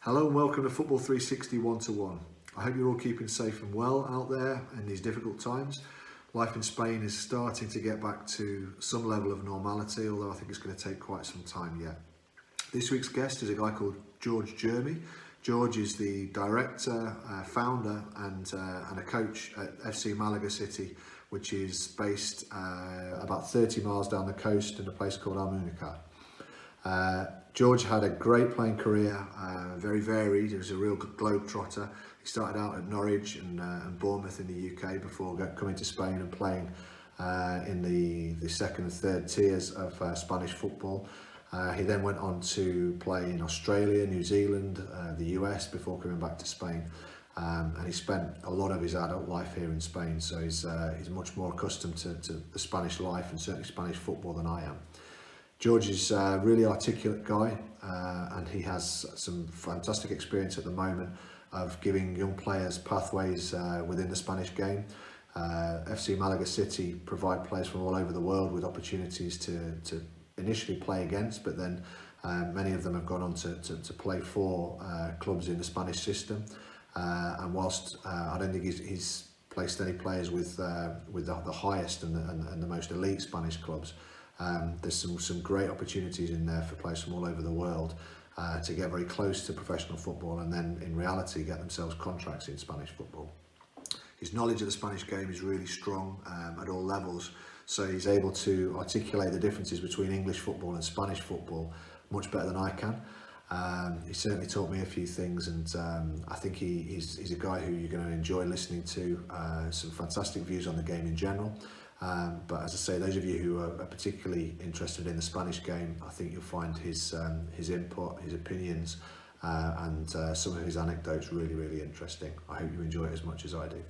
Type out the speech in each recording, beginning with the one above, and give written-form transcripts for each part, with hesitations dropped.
Hello and welcome to Football 360 1-to-1. I hope you're all keeping safe and well out there in these difficult times. Life in Spain is starting to get back to some level of normality, although I think it's going to take quite some time yet. This week's guest is a guy called Jermy. George is the director, founder and a coach at FC Malaga City, which is based about 30 miles down the coast in a place called Almunica. George had a great playing career, very varied. He was a real globetrotter. He started out at Norwich and Bournemouth in the UK before coming to Spain and playing in the second and third tiers of Spanish football. He then went on to play in Australia, New Zealand, the US before coming back to Spain. And he spent a lot of his adult life here in Spain, so he's much more accustomed to the Spanish life and certainly Spanish football than I am. George is a really articulate guy and he has some fantastic experience at the moment of giving young players pathways within the Spanish game. FC Malaga City provide players from all over the world with opportunities to initially play against, but then many of them have gone on to play for clubs in the Spanish system. And whilst I don't think he's placed any players with the highest and the most elite Spanish clubs, there's some great opportunities in there for players from all over the world to get very close to professional football and then in reality get themselves contracts in Spanish football. His knowledge of the Spanish game is really strong at all levels, so he's able to articulate the differences between English football and Spanish football much better than I can. He certainly taught me a few things, and I think he's a guy who you're going to enjoy listening to. Some fantastic views on the game in general. But as I say, those of you who are particularly interested in the Spanish game, I think you'll find his input, his opinions, and some of his anecdotes really, really interesting. I hope you enjoy it as much as I do.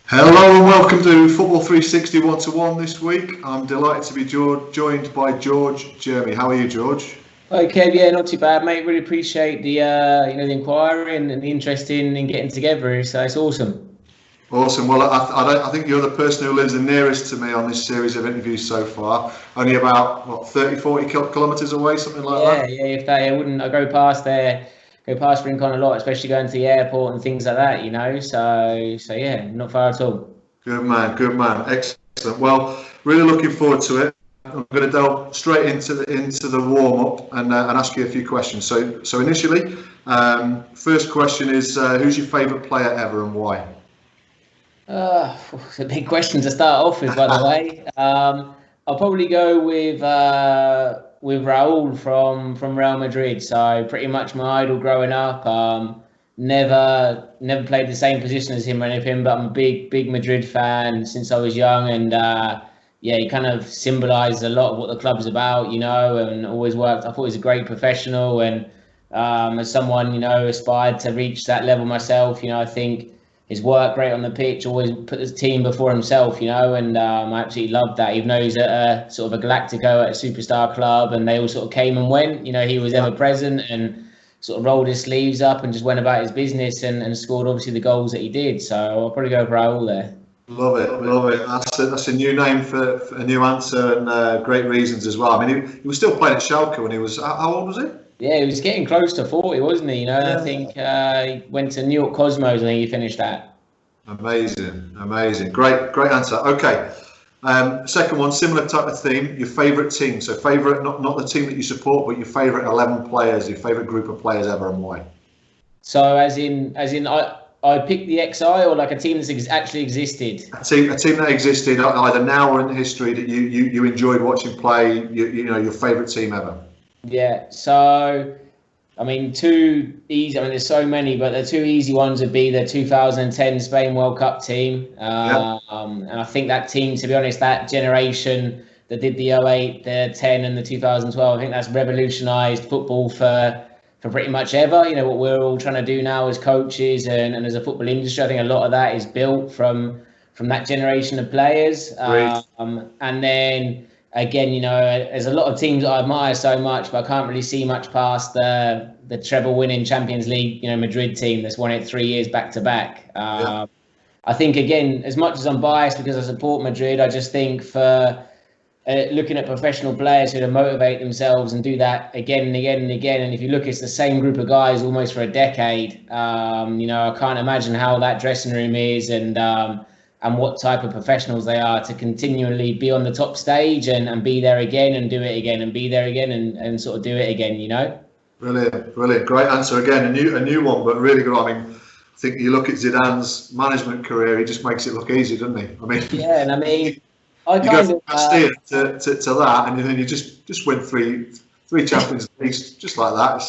Hello and welcome to Football 360 1-to-1 this week. I'm delighted to be joined by Jermy. How are you, George? Okay, yeah, not too bad, mate. Really appreciate the the inquiry and the interest in getting together. So it's awesome. Awesome. Well, I think you're the person who lives the nearest to me on this series of interviews so far. Only about 30-40 kilometres away, something like that. Yeah. If that, I go past Rincon a lot, especially going to the airport and things like that. So yeah, not far at all. Good man. Excellent. Well, really looking forward to it. I'm going to delve straight into the warm-up and ask you a few questions. So initially, first question is, who's your favourite player ever and why? It's a big question to start off with, by the way. I'll probably go with Raúl from Real Madrid. So pretty much my idol growing up. Never played the same position as him or anything, but I'm a big Madrid fan since I was young, and he kind of symbolised a lot of what the club's about, and always worked. I thought he was a great professional, and as someone, aspired to reach that level myself, I think his work rate on the pitch, always put the team before himself, and I absolutely loved that. Even though he's at a sort of a Galactico at a superstar club, and they all sort of came and went, he was ever present and sort of rolled his sleeves up and just went about his business and scored obviously the goals that he did. So I'll probably go for Raúl there. Love it. That's a new name for a new answer, and great reasons as well. I mean, he was still playing at Schalke when he was, how old was he? Yeah, he was getting close to 40, wasn't he? I think he went to New York Cosmos. I think he finished that. Amazing. Great answer. Okay. Second one, similar type of theme. Your favourite team. So favourite, not the team that you support, but your favourite 11 players, your favourite group of players ever, and why? So as in, I picked the XI, or like a team that's actually existed. A team that existed either now or in history that you enjoyed watching play. Your favourite team ever. Yeah. So, I mean, two easy. I mean, there's so many, but the two easy ones would be the 2010 Spain World Cup team, and I think that team, to be honest, that generation that did the 08, the 10, and the 2012, I think that's revolutionised football for pretty much ever. What we're all trying to do now as coaches and as a football industry, I think a lot of that is built from that generation of players. And then again, there's a lot of teams I admire so much, but I can't really see much past the treble winning Champions League, Madrid team that's won it 3 years back to back. I think, again, as much as I'm biased because I support Madrid, I just think for looking at professional players who to motivate themselves and do that again and again and again. And if you look, it's the same group of guys almost for a decade. I can't imagine how that dressing room is and what type of professionals they are to continually be on the top stage and be there again and do it again and be there again and sort of do it again, Brilliant. Great answer again. A new one, but really good. I mean, I think you look at Zidane's management career, he just makes it look easy, doesn't he? I mean, yeah, and I mean, you go from Castilla to that, and then you just win three Champions Leagues just like that.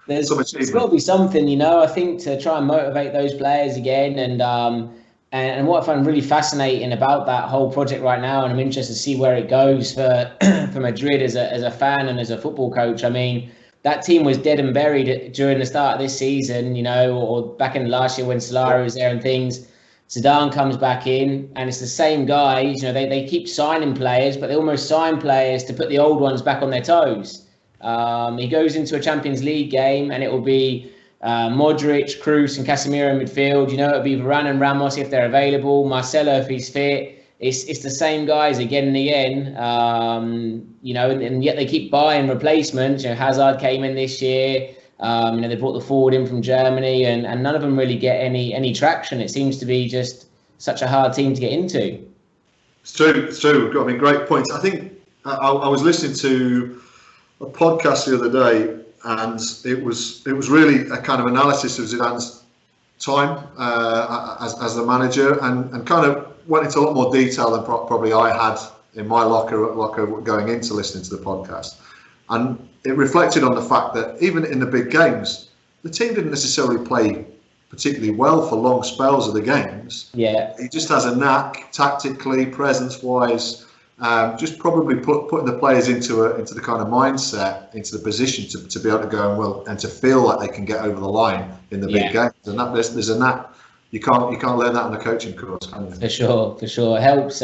There's got to be something, I think, to try and motivate those players again. And what I find really fascinating about that whole project right now, and I'm interested to see where it goes for Madrid as a fan and as a football coach. I mean, that team was dead and buried during the start of this season, or back in last year when Solari was there and things. Zidane comes back in, and it's the same guys. They keep signing players, but they almost sign players to put the old ones back on their toes. He goes into a Champions League game, and it will be Modric, Kroos, and Casemiro in midfield. It'll be Varane and Ramos if they're available. Marcelo if he's fit. It's the same guys again and again. And yet they keep buying replacements. Hazard came in this year. They brought the forward in from Germany, and none of them really get any traction. It seems to be just such a hard team to get into. It's true. I mean, great points. I think I was listening to a podcast the other day, and it was really a kind of analysis of Zidane's time as the manager, and kind of went into a lot more detail than probably I had in my locker going into listening to the podcast. And it reflected on the fact that even in the big games, the team didn't necessarily play particularly well for long spells of the games. Yeah, he just has a knack tactically, presence-wise, just probably putting the players into the kind of mindset, into the position to be able to go and to feel like they can get over the line in the big games. And that there's a knack. You can't learn that on a coaching course, can you? For sure. It helps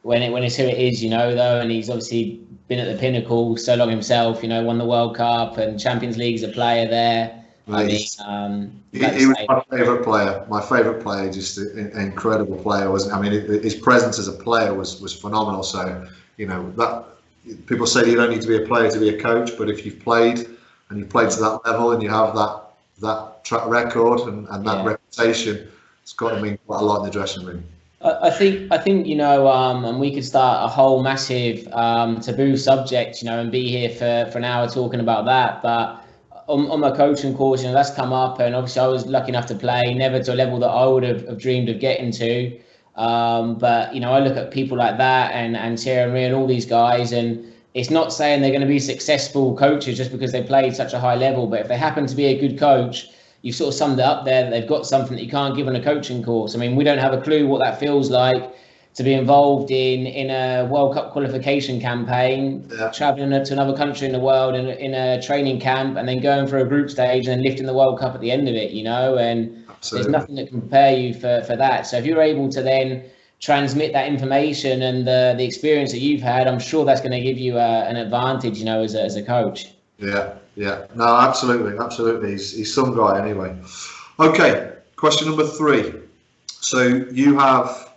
when it's who it is, though, and he's obviously been at the pinnacle so long himself, won the World Cup and Champions League as a player there. He was my favourite player, just an incredible player, wasn't he? I mean, his presence as a player was phenomenal. So, that people say you don't need to be a player to be a coach, but if you've played and you've played to that level and you have that track record and that reputation, it's got to mean quite a lot in the dressing room. I think and we could start a whole massive taboo subject, and be here for an hour talking about that. But on my coaching course, that's come up, and obviously I was lucky enough to play, never to a level that I would have dreamed of getting to. But I look at people like that and Jermy and all these guys, and it's not saying they're going to be successful coaches just because they played such a high level. But if they happen to be a good coach, you've sort of summed it up there, that they've got something that you can't give on a coaching course. I mean, we don't have a clue what that feels like to be involved in a World Cup qualification campaign, travelling to another country in the world in a training camp, and then going for a group stage and then lifting the World Cup at the end of it, and Absolutely. There's nothing that can prepare you for that. So if you're able to then transmit that information and the experience that you've had, I'm sure that's going to give you an advantage, as a coach. Yeah. No, absolutely. He's some guy anyway. Okay, question number 3. So you have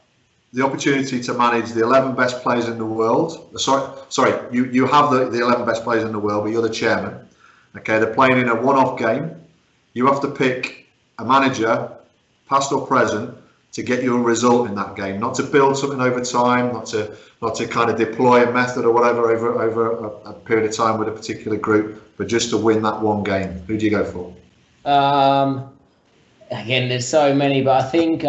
the opportunity to manage the 11 best players in the world. Sorry, you have the 11 best players in the world, but you're the chairman. Okay, they're playing in a one-off game. You have to pick a manager, past or present, to get you a result in that game. Not to build something over time, not to kind of deploy a method or whatever over a period of time with a particular group, but just to win that one game. Who do you go for? Again, there's so many, but I think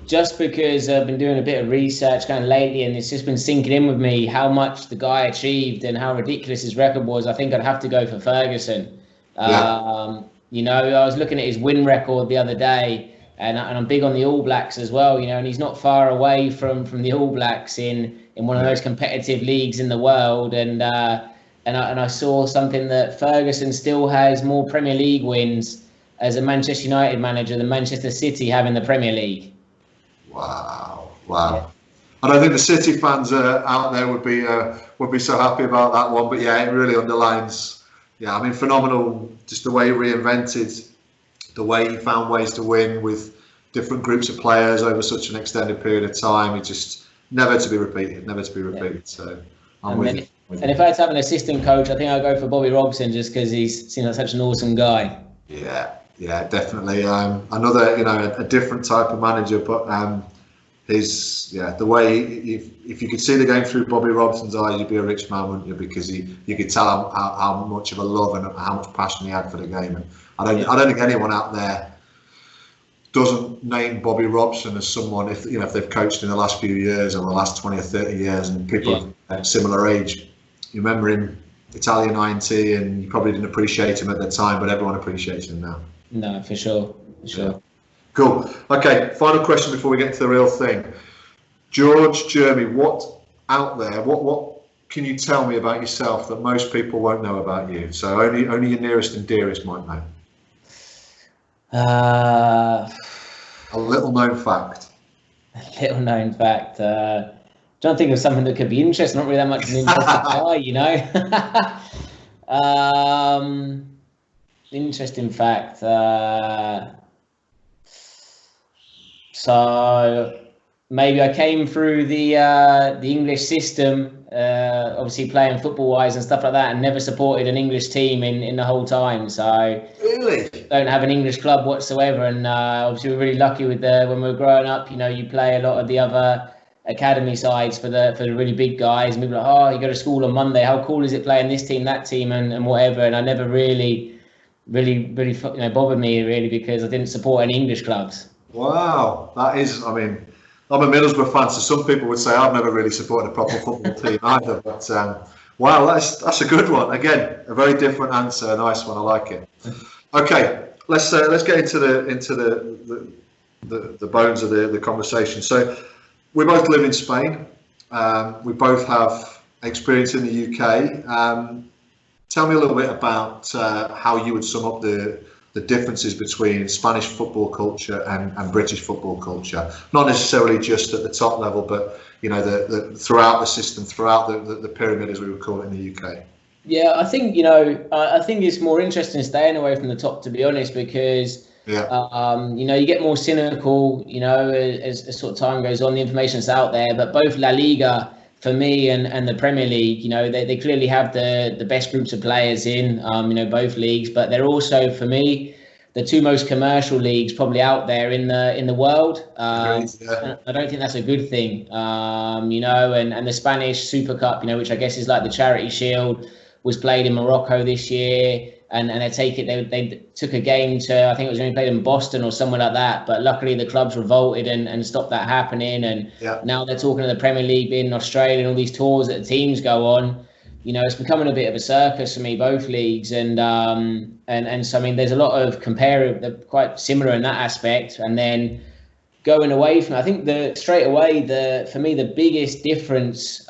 just because I've been doing a bit of research kind of lately, and it's just been sinking in with me how much the guy achieved and how ridiculous his record was, I think I'd have to go for Ferguson. I was looking at his win record the other day, and I'm big on the All Blacks as well, and he's not far away from the All Blacks in one of the most competitive leagues in the world. And I saw something that Ferguson still has more Premier League wins as a Manchester United manager than Manchester City have in the Premier League. Wow. Yeah. I don't think the City fans out there would be so happy about that one, but yeah, it really underlines. Yeah, I mean, phenomenal. Just the way he reinvented, the way he found ways to win with different groups of players over such an extended period of time. It's just never to be repeated, never to be repeated. Yeah. So I'm with you. And if I had to have an assistant coach, I think I'd go for Bobby Robson just because he seems like such an awesome guy. Yeah, definitely. Another, a different type of manager, but the way if you could see the game through Bobby Robson's eyes, you'd be a rich man, wouldn't you? Because you could tell how much of a love and how much passion he had for the game. And I don't think anyone out there doesn't name Bobby Robson as someone, if they've coached in the last few years or the last 20 or 30 years, and people at similar age, you remember him, Italian 90, and you probably didn't appreciate him at the time, but everyone appreciates him now. No, for sure. Yeah. Cool. Okay, final question before we get to the real thing. George, Jermy, what can you tell me about yourself that most people won't know about you? So only your nearest and dearest might know. A little known fact. A little known fact. Trying to think of something that could be interesting. Not really that much of an interesting guy, interesting fact. So maybe I came through the English system, obviously playing football-wise and stuff like that, and never supported an English team in the whole time. So really don't have an English club whatsoever. And obviously we're really lucky with when we were growing up. You play a lot of the other academy sides for the really big guys, and people are like, oh, you go to school on Monday. How cool is it playing this team, that team, and whatever? And I never really bothered me really because I didn't support any English clubs. Wow, that is, I'm a Middlesbrough fan, so some people would say I've never really supported a proper football team either. But wow, that's a good one. Again, a very different answer, a nice one. I like it. Okay, let's get into the bones of the conversation. So we both live in Spain. We both have experience in the UK. Tell me a little bit about how you would sum up the differences between Spanish football culture and British football culture. Not necessarily just at the top level, but throughout the system, throughout the pyramid, as we would call it in the UK. Yeah, I think I think it's more interesting staying away from the top, to be honest, because you get more cynical, as sort of time goes on, the information's out there. But both La Liga, for me, and the Premier League, they clearly have the best groups of players in, both leagues. But they're also, for me, the two most commercial leagues probably out there in the world. I don't think that's a good thing, and the Spanish Super Cup, which I guess is like the Charity Shield, was played in Morocco this year. And they took a game to, I think it was only played in Boston or somewhere like that. But luckily the clubs revolted and stopped that happening. And now they're talking to the Premier League being in Australia and all these tours that the teams go on. It's becoming a bit of a circus for me, both leagues. And so, there's a lot of they're quite similar in that aspect. And then going away from, I think straight away, for me, the biggest difference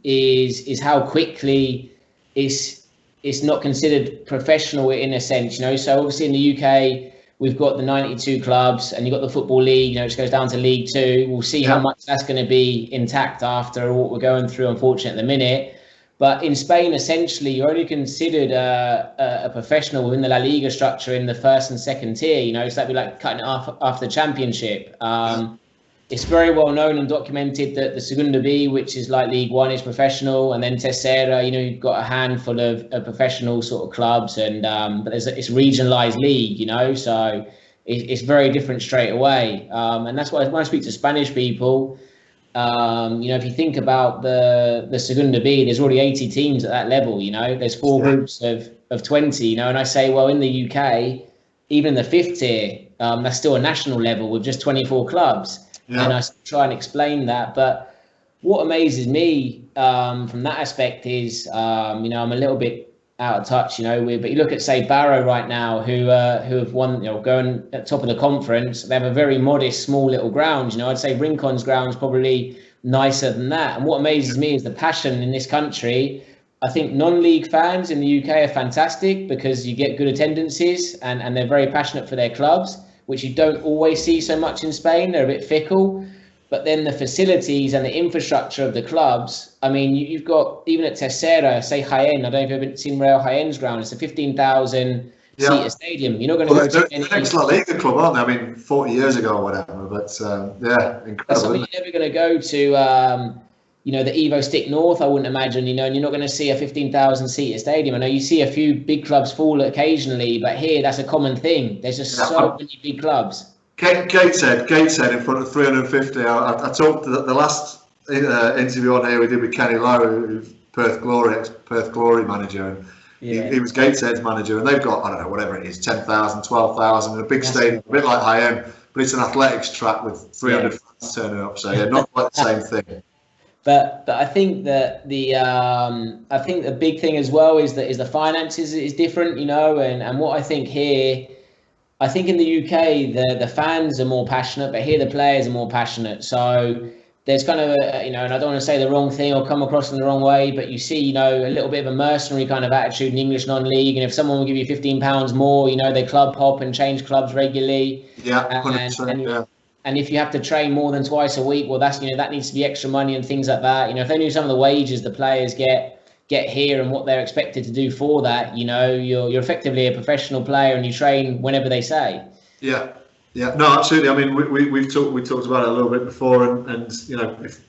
is how quickly it's not considered professional in a sense, So obviously in the UK, we've got the 92 clubs and you've got the Football League, which goes down to League Two. We'll see how much that's going to be intact after what we're going through, unfortunately, at the minute. But in Spain, essentially, you're only considered a professional within the La Liga structure in the first and second tier, So that'd be like cutting it off after the Championship. It's very well known and documented that the Segunda B, which is like League One, is professional, and then Tercera, you've got a handful of professional sort of clubs, and but it's a regionalised league, so it's very different straight away, and that's why when I speak to Spanish people, if you think about the Segunda B, there's already 80 teams at that level, there's four groups of 20, and I say, well, in the UK, even the fifth tier, that's still a national level with just 24 clubs. And I try and explain that. But what amazes me from that aspect is, I'm a little bit out of touch, but you look at, say, Barrow right now, who have won, going at top of the conference. They have a very modest, small little ground. I'd say Rincon's ground is probably nicer than that. And what amazes me is the passion in this country. I think non-league fans in the UK are fantastic because you get good attendances and they're very passionate for their clubs, which you don't always see so much in Spain. They're a bit fickle. But then the facilities and the infrastructure of the clubs, you've got, even at Tercera, say Jaén, I don't know if you've ever seen Real Jaén's ground, it's a 15,000 seater stadium. You're not going to go to any. The next La Liga club, aren't they? I mean, 40 years ago or whatever. But yeah, incredible. You're never going to go to the Evo Stick North, I wouldn't imagine, and you're not going to see a 15,000 seater stadium. I know you see a few big clubs fall occasionally, but here that's a common thing. There's just so many big clubs. Gateshead in front of 350. I talked the last interview on here we did with Kenny Lowe, who's Perth Glory manager, and he was Gateshead's manager, and they've got, I don't know, whatever it is, 10,000, 12,000, and a big stadium, a bit like high end, but it's an athletics track with 300 fans turning up, so yeah, not quite the same thing. But I think that the big thing as well is the finances is different, and what I think here, I think in the UK the fans are more passionate, but here the players are more passionate. So there's kind of and I don't want to say the wrong thing or come across in the wrong way, but you see a little bit of a mercenary kind of attitude in English non-league, and if someone will give you £15 more, they club hop and change clubs regularly. Yeah, 100%. And if you have to train more than twice a week, well, that's that needs to be extra money and things like that. If they knew some of the wages the players get here and what they're expected to do for that, you're effectively a professional player and you train whenever they say. Yeah, no, absolutely. I mean, we talked about it a little bit before, and if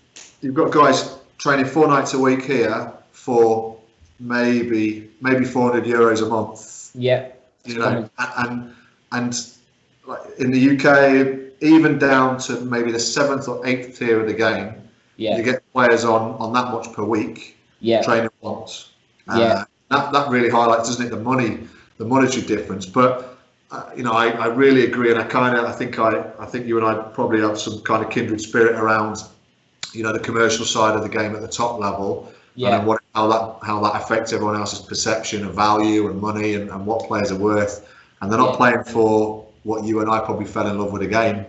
you've got guys training 4 nights a week here for maybe €400 a month. Yeah. And like in the UK, even down to maybe the 7th or 8th tier of the game, you get players on that much per week, training once. That really highlights, doesn't it, the monetary difference. But I really agree, and I think you and I probably have some kind of kindred spirit around the commercial side of the game at the top level, and then how that affects everyone else's perception of value and money and what players are worth, and they're not playing for what you and I probably fell in love with again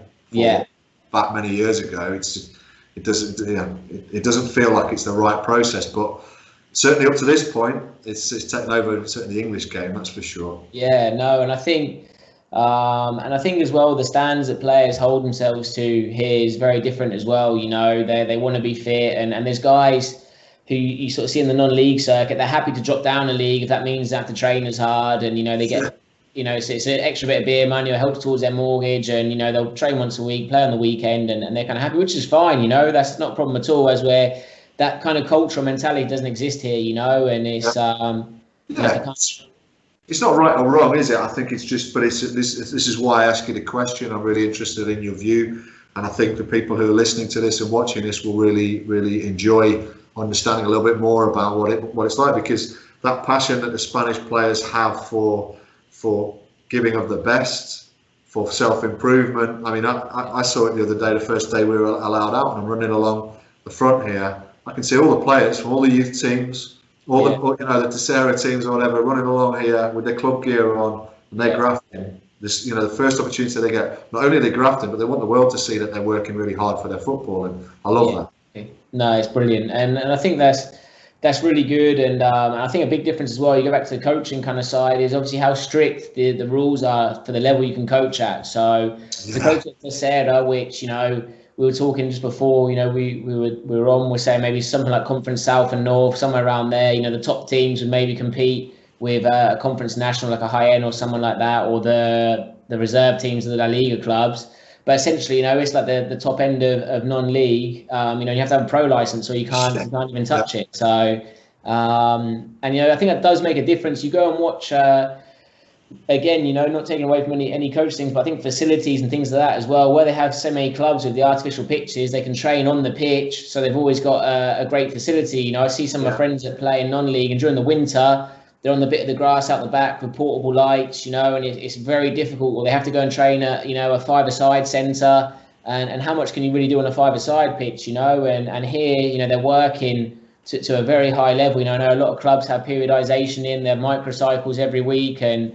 back many years ago. It doesn't feel like it's the right process, but certainly up to this point, it's taken over certainly the English game, that's for sure. Yeah, no, and I think as well the standards that players hold themselves to here is very different as well. They want to be fit, and there's guys who you sort of see in the non-league circuit. They're happy to drop down a league if that means they have to train as hard, and they get. So it's an extra bit of beer money or helps towards their mortgage, and they'll train once a week, play on the weekend, and they're kind of happy, which is fine. That's not a problem at all. As where that kind of cultural mentality doesn't exist here, and it's it's not right or wrong, is it? I think it's just, but this is why I ask you the question. I'm really interested in your view, and I think the people who are listening to this and watching this will really enjoy understanding a little bit more about what it's like, because that passion that the Spanish players have for giving of the best, for self-improvement. I mean, I saw it the other day, the first day we were allowed out, and I'm running along the front here. I can see all the players from all the youth teams, all the Tessera teams or whatever, running along here with their club gear on, and they're grafting. This, the first opportunity they get, not only are they grafting, but they want the world to see that they're working really hard for their football, and I love that. No, it's brilliant, and I think that's really good, and I think a big difference as well, you go back to the coaching kind of side, is obviously how strict the rules are for the level you can coach at. So the coach at Tessera, which we were talking just before, we were saying maybe something like Conference South and North, somewhere around there. The top teams would maybe compete with a Conference National, like a high end or someone like that, or the reserve teams of the La Liga clubs. But essentially, it's like the top end of non-league. You have to have a pro license, or you can't even touch it. So, and I think that does make a difference. You go and watch, again, not taking away from any coach things, but I think facilities and things like that as well, where they have so many clubs with the artificial pitches, they can train on the pitch, so they've always got a great facility. I see some of my friends that play in non-league, and during the winter, they're on the bit of the grass out the back with portable lights, and it's very difficult. Or they have to go and train at, a five-a-side centre, and how much can you really do on a five-a-side pitch, and here, they're working to a very high level. I know a lot of clubs have periodisation in their microcycles every week, and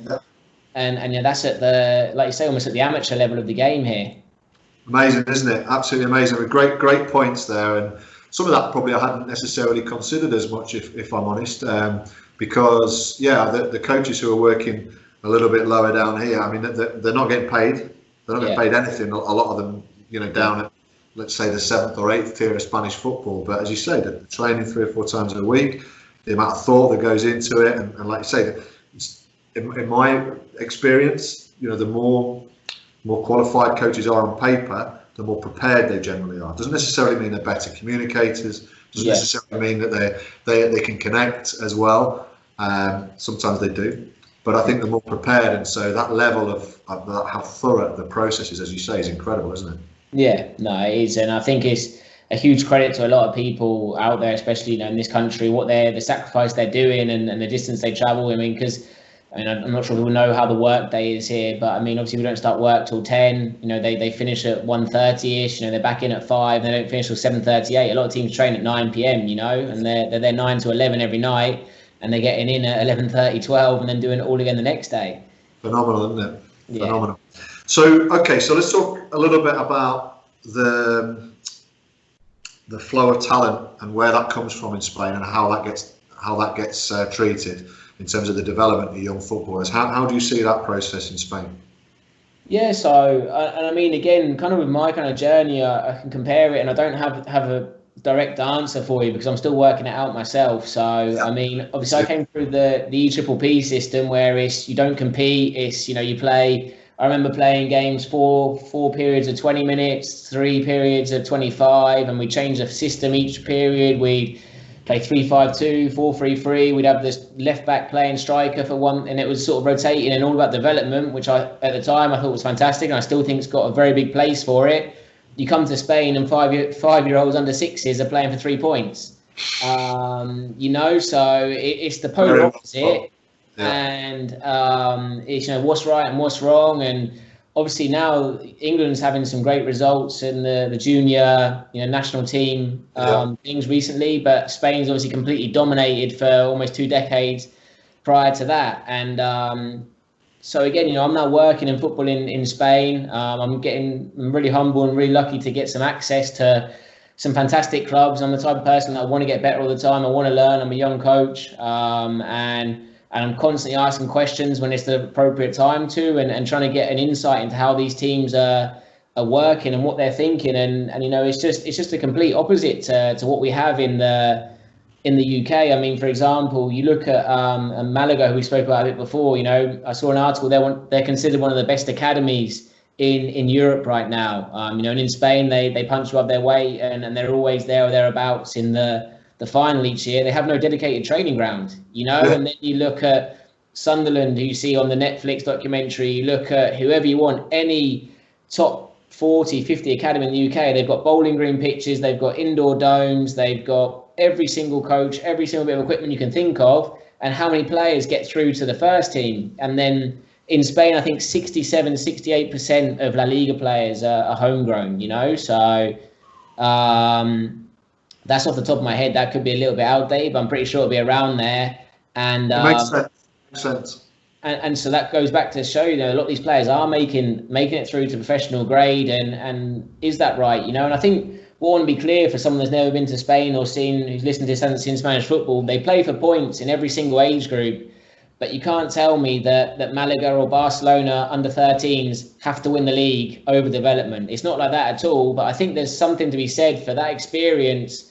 that's at the, like you say, almost at the amateur level of the game here. Amazing, isn't it? Absolutely amazing. With great points there, and some of that probably I hadn't necessarily considered as much, if I'm honest. Because the coaches who are working a little bit lower down here, I mean, they're not getting paid. They're not getting paid anything. A lot of them, down at, let's say, the 7th or 8th tier of Spanish football. But as you say, they're training 3 or 4 times a week. The amount of thought that goes into it, and like you say, in my experience, the more qualified coaches are on paper, the more prepared they generally are. Doesn't necessarily mean they're better communicators. Doesn't necessarily mean that they can connect as well. Sometimes they do, but I think they're more prepared, and so that level of how thorough the process is, as you say, is incredible, isn't it? Yeah, no, it is, and I think it's a huge credit to a lot of people out there, especially in this country, what the sacrifice they're doing and the distance they travel. I mean, because I'm not sure people know how the work day is here, but I mean, obviously we don't start work till 10. They finish at 1:30ish. They're back in at 5. They don't finish till 7:38. A lot of teams train at 9 p.m. And they're there 9 to 11 every night, and they're getting in at 11:30, 12, and then doing it all again the next day. Phenomenal, isn't it? Yeah. Phenomenal. So let's talk a little bit about the flow of talent and where that comes from in Spain, and how that gets treated in terms of the development of young footballers. How do you see that process in Spain? Yeah, so and I mean, again, kind of with my kind of journey, I can compare it, and I don't have a direct answer for you because I'm still working it out myself. So I mean, obviously I came through the EPPP system where you don't compete, it's you play. I remember playing games four periods of 20 minutes, 3 periods of 25, and we changed the system each period. We'd play 3-5-2, 4-3-3. We'd have this left back playing striker for one, and it was sort of rotating and all about development, which at the time I thought was fantastic, and I still think it's got a very big place for it. You come to Spain and 5-year-olds under 6s are playing for 3 points. So it's the polar opposite. Yeah. And it's what's right and what's wrong, and obviously now England's having some great results in the junior national team things recently, but Spain's obviously completely dominated for almost 2 decades prior to that. And so again, I'm now working in football in Spain. I'm really humble and really lucky to get some access to some fantastic clubs. I'm the type of person that I want to get better all the time. I want to learn. I'm a young coach, and I'm constantly asking questions when it's the appropriate time to, and trying to get an insight into how these teams are working and what they're thinking. And it's just a complete opposite to what we have in the UK. I mean, for example, you look at Malaga, who we spoke about a bit before. I saw an article. They're considered one of the best academies in Europe right now. And in Spain, they punch above their weight, and they're always there or thereabouts in the final each year. They have no dedicated training ground, and then you look at Sunderland, who you see on the Netflix documentary, you look at whoever you want, any top 40, 50 academy in the UK, they've got bowling green pitches, they've got indoor domes, they've got every single coach, every single bit of equipment you can think of, and how many players get through to the first team. And then in Spain, I think 67, 68% of La Liga players are homegrown, so that's off the top of my head. That could be a little bit outdated, but I'm pretty sure it'll be around there. And it makes sense. And so that goes back to show a lot of these players are making it through to professional grade. And is that right? And I think what I want to be clear for someone that's never been to Spain or who's listened to this hasn't seen Spanish football, they play for points in every single age group. But you can't tell me that Malaga or Barcelona under 13s have to win the league over development. It's not like that at all. But I think there's something to be said for that experience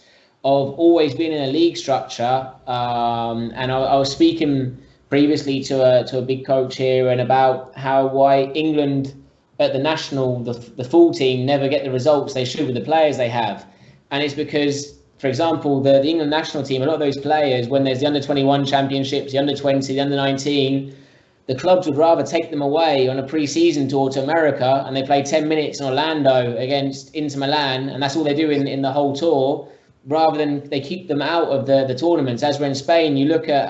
of always being in a league structure. And I was speaking previously to a big coach here, and about why England at the national, the full team, never get the results they should with the players they have. And it's because, for example, the England national team, a lot of those players, when there's the under-21 championships, the under-20, the under-19, the clubs would rather take them away on a pre-season tour to America, and they play 10 minutes in Orlando against Inter Milan, and that's all they do in the whole tour, rather than they keep them out of the tournaments. As we're in Spain, you look at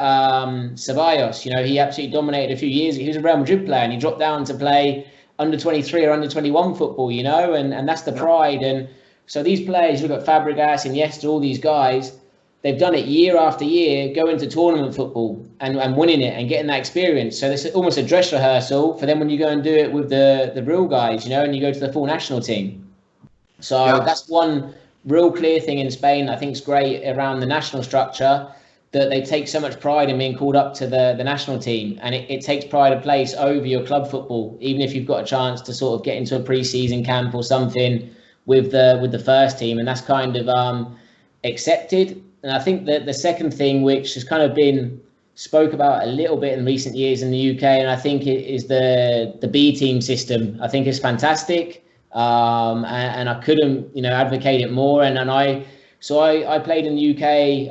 Ceballos, he absolutely dominated a few years. He was a Real Madrid player, and he dropped down to play under-23 or under-21 football, and that's the pride. And so these players, look at Fabregas, Iniesta, all these guys, they've done it year after year, going to tournament football and winning it and getting that experience. So it's almost a dress rehearsal for them when you go and do it with the real guys, and you go to the full national team. So that's one real clear thing in Spain I think is great around the national structure, that they take so much pride in being called up to the national team, and it takes pride of place over your club football, even if you've got a chance to sort of get into a pre-season camp or something with the first team, and that's kind of accepted. And I think that the second thing, which has kind of been spoke about a little bit in recent years in the UK, and I think it is the B team system. I think it's fantastic, and I couldn't, advocate it more. And I played in the UK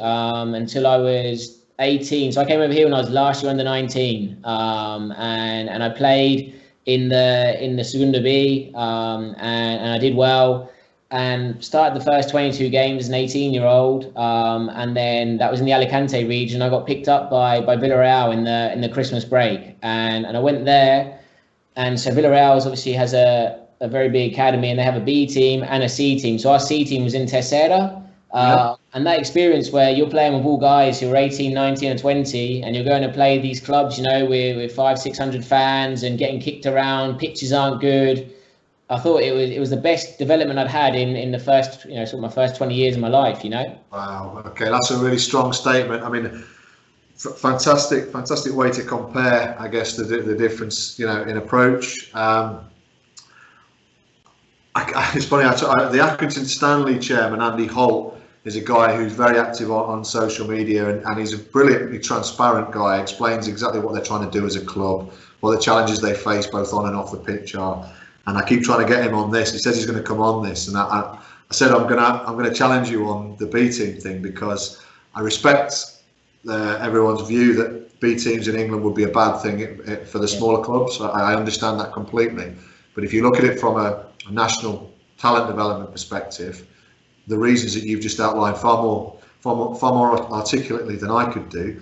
until I was 18. So I came over here when I was last year under 19, and I played in the Segunda B, and I did well. And started the first 22 games as an 18-year-old, and then that was in the Alicante region. I got picked up by Villarreal in the Christmas break, and I went there. And so Villarreal obviously has a very big academy, and they have a B team and a C team. So our C team was in Tercera, and that experience where you're playing with all guys who are 18, 19, and 20, and you're going to play these clubs, with 500-600 fans and getting kicked around. Pitches aren't good. I thought it was the best development I'd had in the first, sort of my first 20 years of my life, Wow. Okay, that's a really strong statement. I mean, fantastic way to compare, I guess, the difference, in approach. It's funny, the Accrington Stanley chairman, Andy Holt, is a guy who's very active on social media, and he's a brilliantly transparent guy, explains exactly what they're trying to do as a club, what the challenges they face both on and off the pitch are. And I keep trying to get him on this. He says he's going to come on this, and I said I'm going to challenge you on the B team thing, because I respect everyone's view that B teams in England would be a bad thing for the smaller clubs. I understand that completely. But if you look at it from a national talent development perspective, the reasons that you've just outlined far more articulately than I could do.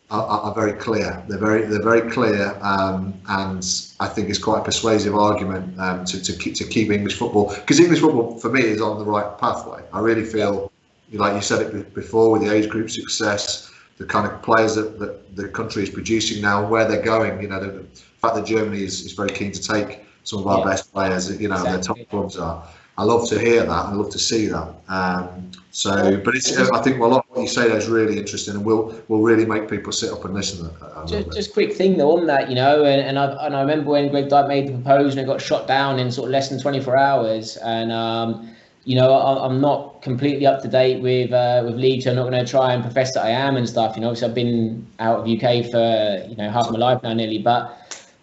Are very clear. They're very clear, and I think it's quite a persuasive argument to keep English football, because English football for me is on the right pathway. I really feel, like you said it before, with the age group success, the kind of players that the country is producing now, where they're going. The fact that Germany is very keen to take some of our best players, exactly. Their top clubs are. I love to hear that. I love to see that. But I think a lot of what you say there is really interesting, and will really make people sit up and listen. Just quick thing though on that, and I remember when Greg Dyke made the proposal and it got shot down in sort of less than 24 hours. And I'm not completely up to date with Leeds. So I'm not going to try and profess that I am and stuff. Obviously I've been out of UK for half my life now nearly, but.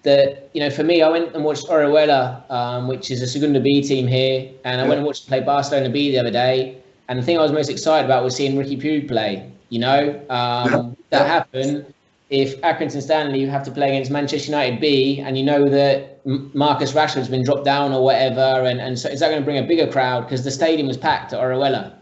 For me, I went and watched Orihuela, which is a Segunda B team here, and I went and watched them play Barcelona B the other day. And the thing I was most excited about was seeing Ricky Puig play. That happened if Accrington Stanley have to play against Manchester United B, and that Marcus Rashford's been dropped down or whatever, and so is that going to bring a bigger crowd? Because the stadium was packed at Orihuela.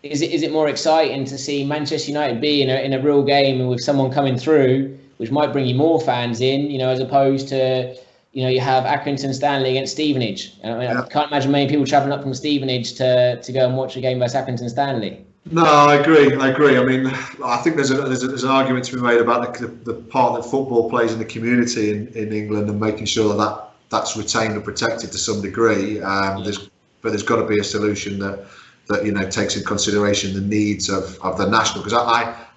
Is it more exciting to see Manchester United B in a real game and with someone coming through, which might bring you more fans in, as opposed to, you have Accrington Stanley against Stevenage. I can't imagine many people travelling up from Stevenage to go and watch a game versus Accrington Stanley. No, I agree. I mean, I think there's an argument to be made about the part that football plays in the community in England, and making sure that's retained and protected to some degree. But there's got to be a solution that takes in consideration the needs of the national, because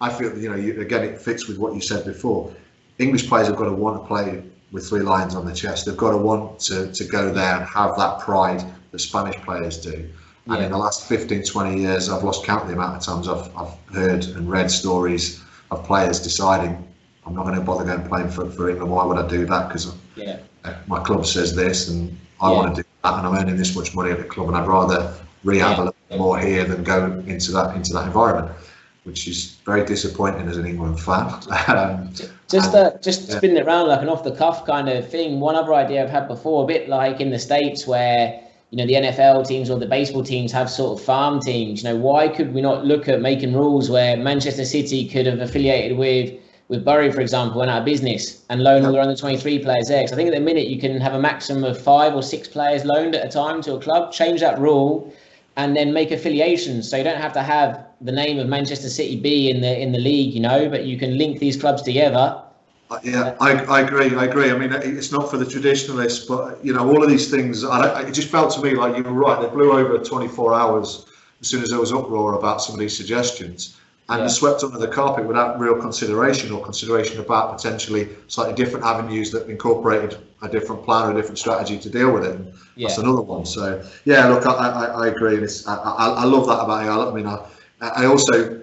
I feel again it fits with what you said before. English players have got to want to play with three lions on their chest. They've got to want to go there and have that pride that Spanish players do. And in the last 15-20 years, I've lost count of the amount of times I've heard and read stories of players deciding, I'm not going to bother going playing for England. Why would I do that? Because my club says this, and I want to do that, and I'm earning this much money at the club, and I'd rather rehab a little bit more here than go into that environment, which is very disappointing as an England fan. Just spinning it around like an off the cuff kind of thing. One other idea I've had before, a bit like in the States where the NFL teams or the baseball teams have sort of farm teams. Why could we not look at making rules where Manchester City could have affiliated with Bury, for example, went out of business and loan all their under 23 players there? Because I think at the minute you can have a maximum of 5 or 6 players loaned at a time to a club. Change that rule and then make affiliations, so you don't have to have the name of Manchester City B in the league, but you can link these clubs together. I agree. I mean, it's not for the traditionalists, but all of these things. It just felt to me like you were right. They blew over 24 hours as soon as there was uproar about some of these suggestions, and swept under the carpet without real consideration about potentially slightly different avenues that incorporated a different plan or a different strategy to deal with it. And that's another one. So look, I agree. And I love that about it. I mean, I also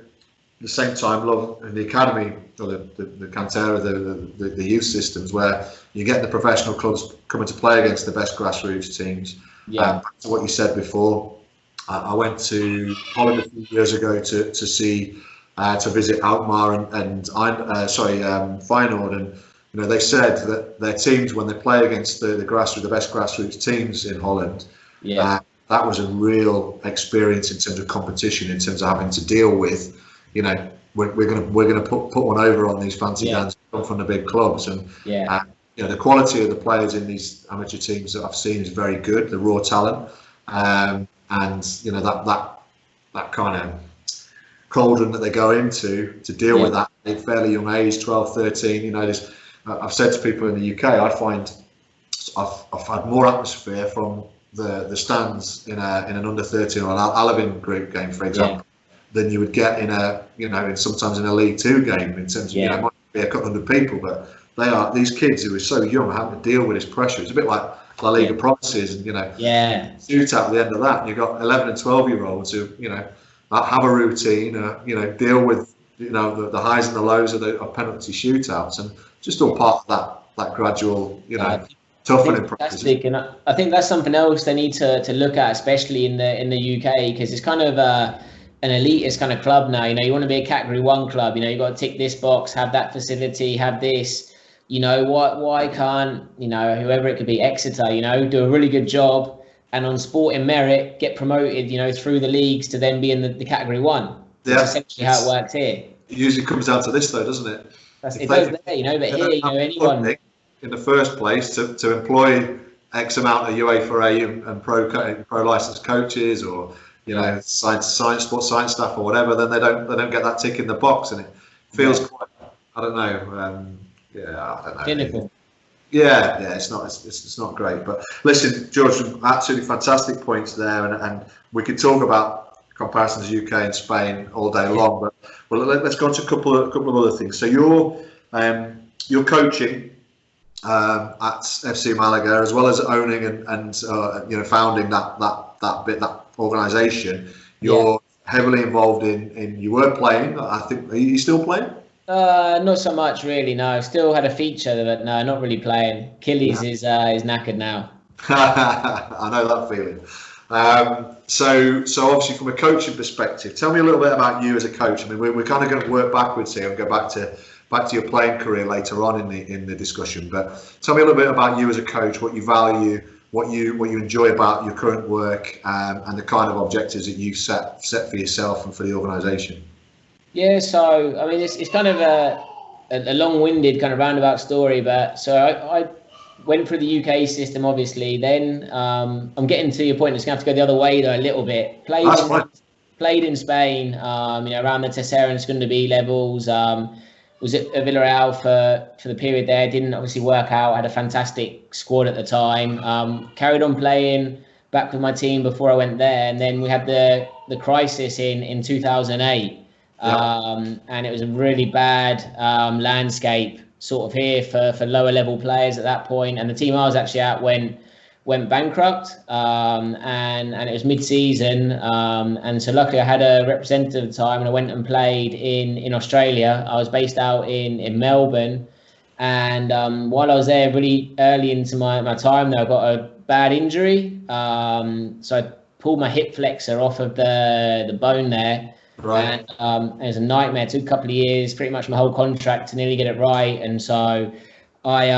the same time, love in the academy or the cantera, the youth systems where you get the professional clubs coming to play against the best grassroots teams. Yeah. Back to what you said before, I went to Holland a few years ago to see to visit Alkmaar and Feyenoord, and they said that their teams, when they play against the best grassroots teams in Holland, that was a real experience in terms of competition, in terms of having to deal with, we're gonna put one over on these fancy guys who come from the big clubs, and the quality of the players in these amateur teams that I've seen is very good, the raw talent, and that kind of cauldron that they go into to deal with that at a fairly young age, 12, 13. I've said to people in the UK, I find I've had more atmosphere from the stands in an under 13 or an Alabin group game, for example, than you would get in sometimes in a League Two game, in terms of it might be a couple hundred people, but these kids who are so young having to deal with this pressure. It's a bit like La Liga promises, and shoot at the end of that, and you've got 11 and 12-year-olds who have a routine, deal with the highs and the lows of penalty shootouts, and just all part of that gradual toughening process. And I think that's something else they need to look at, especially in the UK, because it's kind of an elitist kind of club now. You want to be a Category 1 club. You've got to tick this box, have that facility, have this. Why can't whoever it could be, Exeter, do a really good job, and on sporting merit get promoted, through the leagues to then be in the Category 1. That's essentially how it works here. It usually comes down to this, though, doesn't it? It does there, but here, anyone in the first place to employ X amount of UEFA and pro licensed coaches, or sports science staff or whatever, then they don't get that tick in the box, and it feels quite, I don't know. I don't know. Clinical. Yeah, it's not great. But listen, George, absolutely fantastic points there, and we could talk about comparisons UK and Spain all day long. But let's go on to a couple of other things. So you're coaching at FC Malaga, as well as owning and founding that organisation. You're heavily involved in. You were playing. I think. Are you still playing? Not so much, really. No, still had a feature, but no, not really playing. Achilles is knackered now. I know that feeling. So obviously, from a coaching perspective, tell me a little bit about you as a coach. I mean, we're kind of going to work backwards here and go back to your playing career later on in the discussion. But tell me a little bit about you as a coach, what you value, what you enjoy about your current work, and the kind of objectives that you set for yourself and for the organisation. Yeah, so I mean, it's kind of a long-winded kind of roundabout story, but so I went through the UK system, obviously. Then I'm getting to your point. It's going to have to go the other way though a little bit. Played in Spain, around the Tercera and Segunda B levels. Was at Villarreal for the period there. Didn't obviously work out. Had a fantastic squad at the time. Carried on playing back with my team before I went there, and then we had the crisis in 2008. And it was a really bad landscape sort of here for lower level players at that point, and the team I was actually at went bankrupt, and it was mid-season, and so luckily I had a representative at the time, and I went and played in Australia. I was based out in Melbourne, and while I was there, really early into my time there, I got a bad injury, so I pulled my hip flexor off of the bone there. Right. And it was a nightmare. It took a couple of years, pretty much my whole contract to nearly get it right. And so I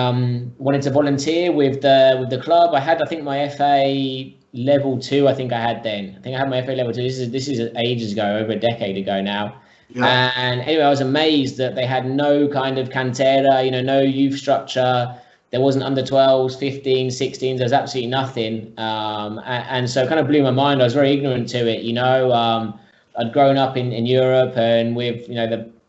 wanted to volunteer with the club. I think my FA level 2. I think I had my FA level 2. This is ages ago, over a decade ago now. Yeah. And anyway, I was amazed that they had no kind of cantera, no youth structure. There wasn't under 12s, 15s, 16s. There was absolutely nothing. And so it kind of blew my mind. I was very ignorant to it, I'd grown up in Europe, and with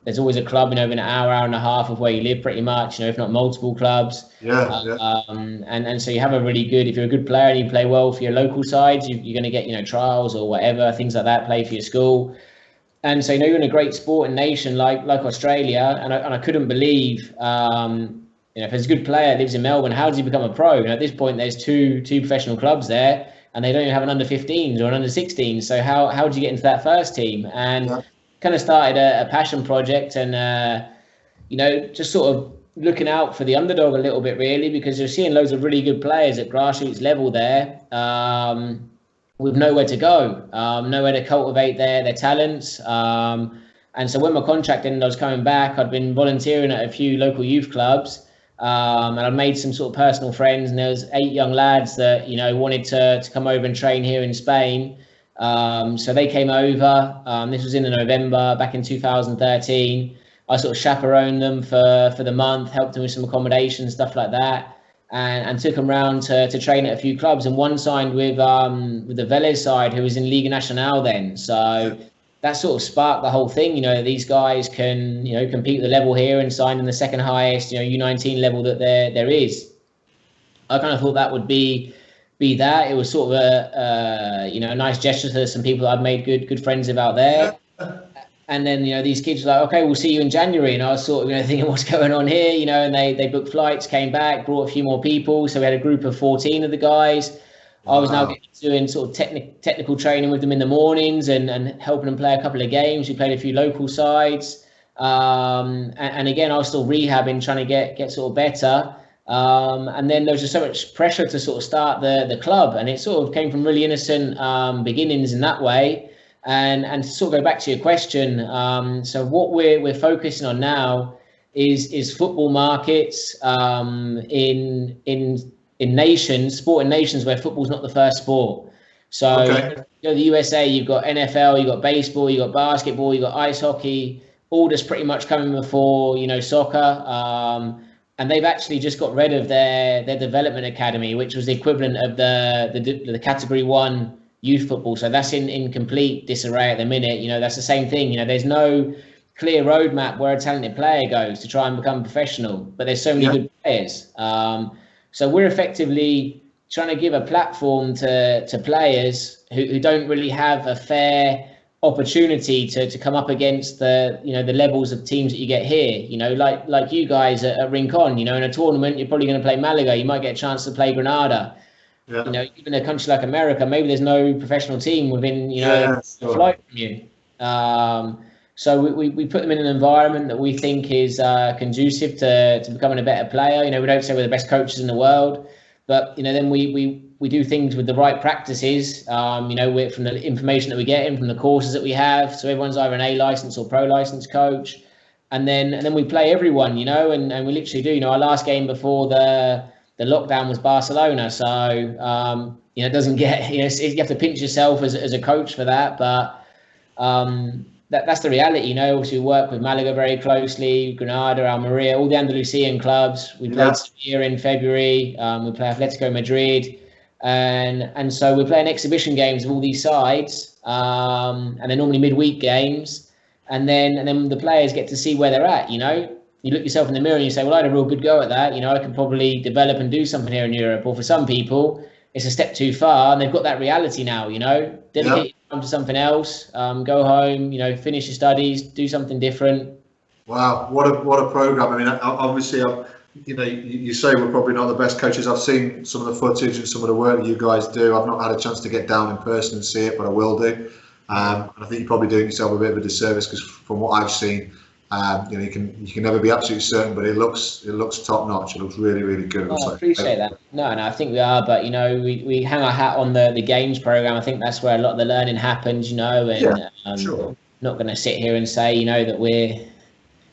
there's always a club within an hour and a half of where you live, pretty much, if not multiple clubs. And so you have a really good, if you're a good player and you play well for your local sides, you're going to get trials or whatever, things like that, play for your school. And so you're in a great sporting nation like Australia, and I couldn't believe if there's a good player that lives in Melbourne, how does he become a pro? At this point, there's two professional clubs there, and they don't even have an under 15s or an under 16s. So how do you get into that first team? And kind of started a passion project, and just sort of looking out for the underdog a little bit, really, because you're seeing loads of really good players at grassroots level there, with nowhere to go, nowhere to cultivate their talents. And so when my contract ended, I was coming back. I'd been volunteering at a few local youth clubs, and I'd made some sort of personal friends. And there was 8 young lads that wanted to come over and train here in Spain. So they came over. This was in November back in 2013. I sort of chaperoned them for the month, helped them with some accommodation, stuff like that, and took them round to train at a few clubs. And one signed with the Vélez side, who was in Liga Nacional then. So that sort of sparked the whole thing. These guys can compete at the level here and sign in the second highest U19 level that there is. I kind of thought that would be that. It was sort of a nice gesture to some people that I've made good friends of out there. And then, these kids were like, okay, we'll see you in January. And I was sort of, thinking, what's going on here? And they booked flights, came back, brought a few more people. So we had a group of 14 of the guys. Wow. I was now doing sort of technical training with them in the mornings and helping them play a couple of games. We played a few local sides. And again, I was still rehabbing, trying to get sort of better. And then there was just so much pressure to sort of start the club. And it sort of came from really innocent beginnings in that way. And to sort of go back to your question, so what we're focusing on now is football markets in nations, sporting nations where football's not the first sport. So the USA, you've got NFL, you've got baseball, you've got basketball, you've got ice hockey, all just pretty much coming before soccer. And they've actually just got rid of their development academy, which was the equivalent of the Category 1 youth football. So that's in complete disarray at the minute. That's the same thing. There's no clear roadmap where a talented player goes to try and become professional, but there's so many good players. So we're effectively trying to give a platform to players who don't really have a fair opportunity to come up against the levels of teams that you get here. Like you guys at Rincon, in a tournament, you're probably going to play Malaga. You might get a chance to play Granada. Yeah. Even a country like America, maybe there's no professional team within, a flight from you. So we put them in an environment that we think is conducive to becoming a better player. We don't say we're the best coaches in the world, but then we do things with the right practices. We're from the information that we get in from the courses that we have. So everyone's either an A license or pro license coach, and then we play everyone. And we literally do. Our last game before the lockdown was Barcelona, so it doesn't get you have to pinch yourself as a coach for that, but that's the reality. Obviously we work with Malaga very closely, Granada, Almeria, all the Andalusian clubs. We played Sevilla in February. We play Atletico Madrid, and so we're playing exhibition games of all these sides, and they're normally midweek games, and then the players get to see where they're at. You look yourself in the mirror and you say, well, I had a real good go at that. I could probably develop and do something here in Europe. Or for some people, it's a step too far, and they've got that reality now. Dedicate your time to something else. Go home. Finish your studies. Do something different. Wow, what a program! I mean, obviously, you say we're probably not the best coaches. I've seen some of the footage and some of the work that you guys do. I've not had a chance to get down in person and see it, but I will do. And I think you're probably doing yourself a bit of a disservice, because from what I've seen, you can never be absolutely certain, but it looks top notch. It looks really, really good. I appreciate that. No, I think we are, but we hang our hat on the games program. I think that's where a lot of the learning happens. And sure. Not going to sit here and say that we're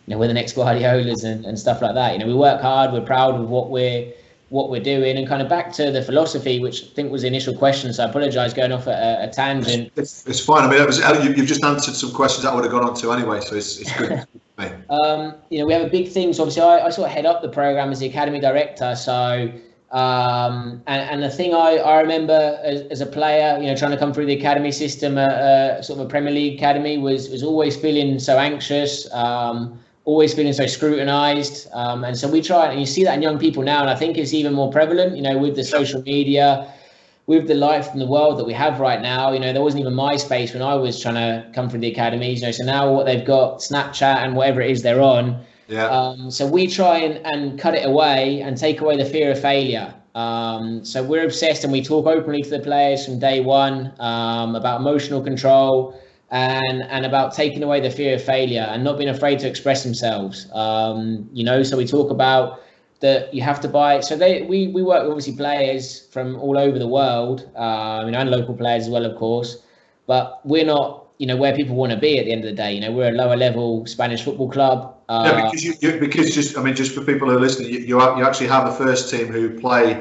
the next Guardiolas and stuff like that. We work hard. We're proud of what we're doing, and kind of back to the philosophy, which I think was the initial question. So I apologise going off at a tangent. It's fine. I mean, you've just answered some questions that I would have gone on to anyway, so it's good. We have a big thing. So obviously, I sort of head up the program as the academy director. So and the thing I remember as a player, trying to come through the academy system, sort of a Premier League academy, was always feeling so anxious. Always feeling so scrutinised, and so we try, and you see that in young people now, and I think it's even more prevalent, with the social media, with the life in the world that we have right now. There wasn't even MySpace when I was trying to come through the academies, so now what they've got, Snapchat and whatever it is they're on. So we try and cut it away and take away the fear of failure. So we're obsessed, and we talk openly to the players from day one about emotional control, and about taking away the fear of failure and not being afraid to express themselves. So we talk about that you have to buy. So we work with obviously players from all over the world, and local players as well, of course. But we're not, where people want to be at the end of the day. We're a lower level Spanish football club. Because just for people who are listening, you actually have a first team who play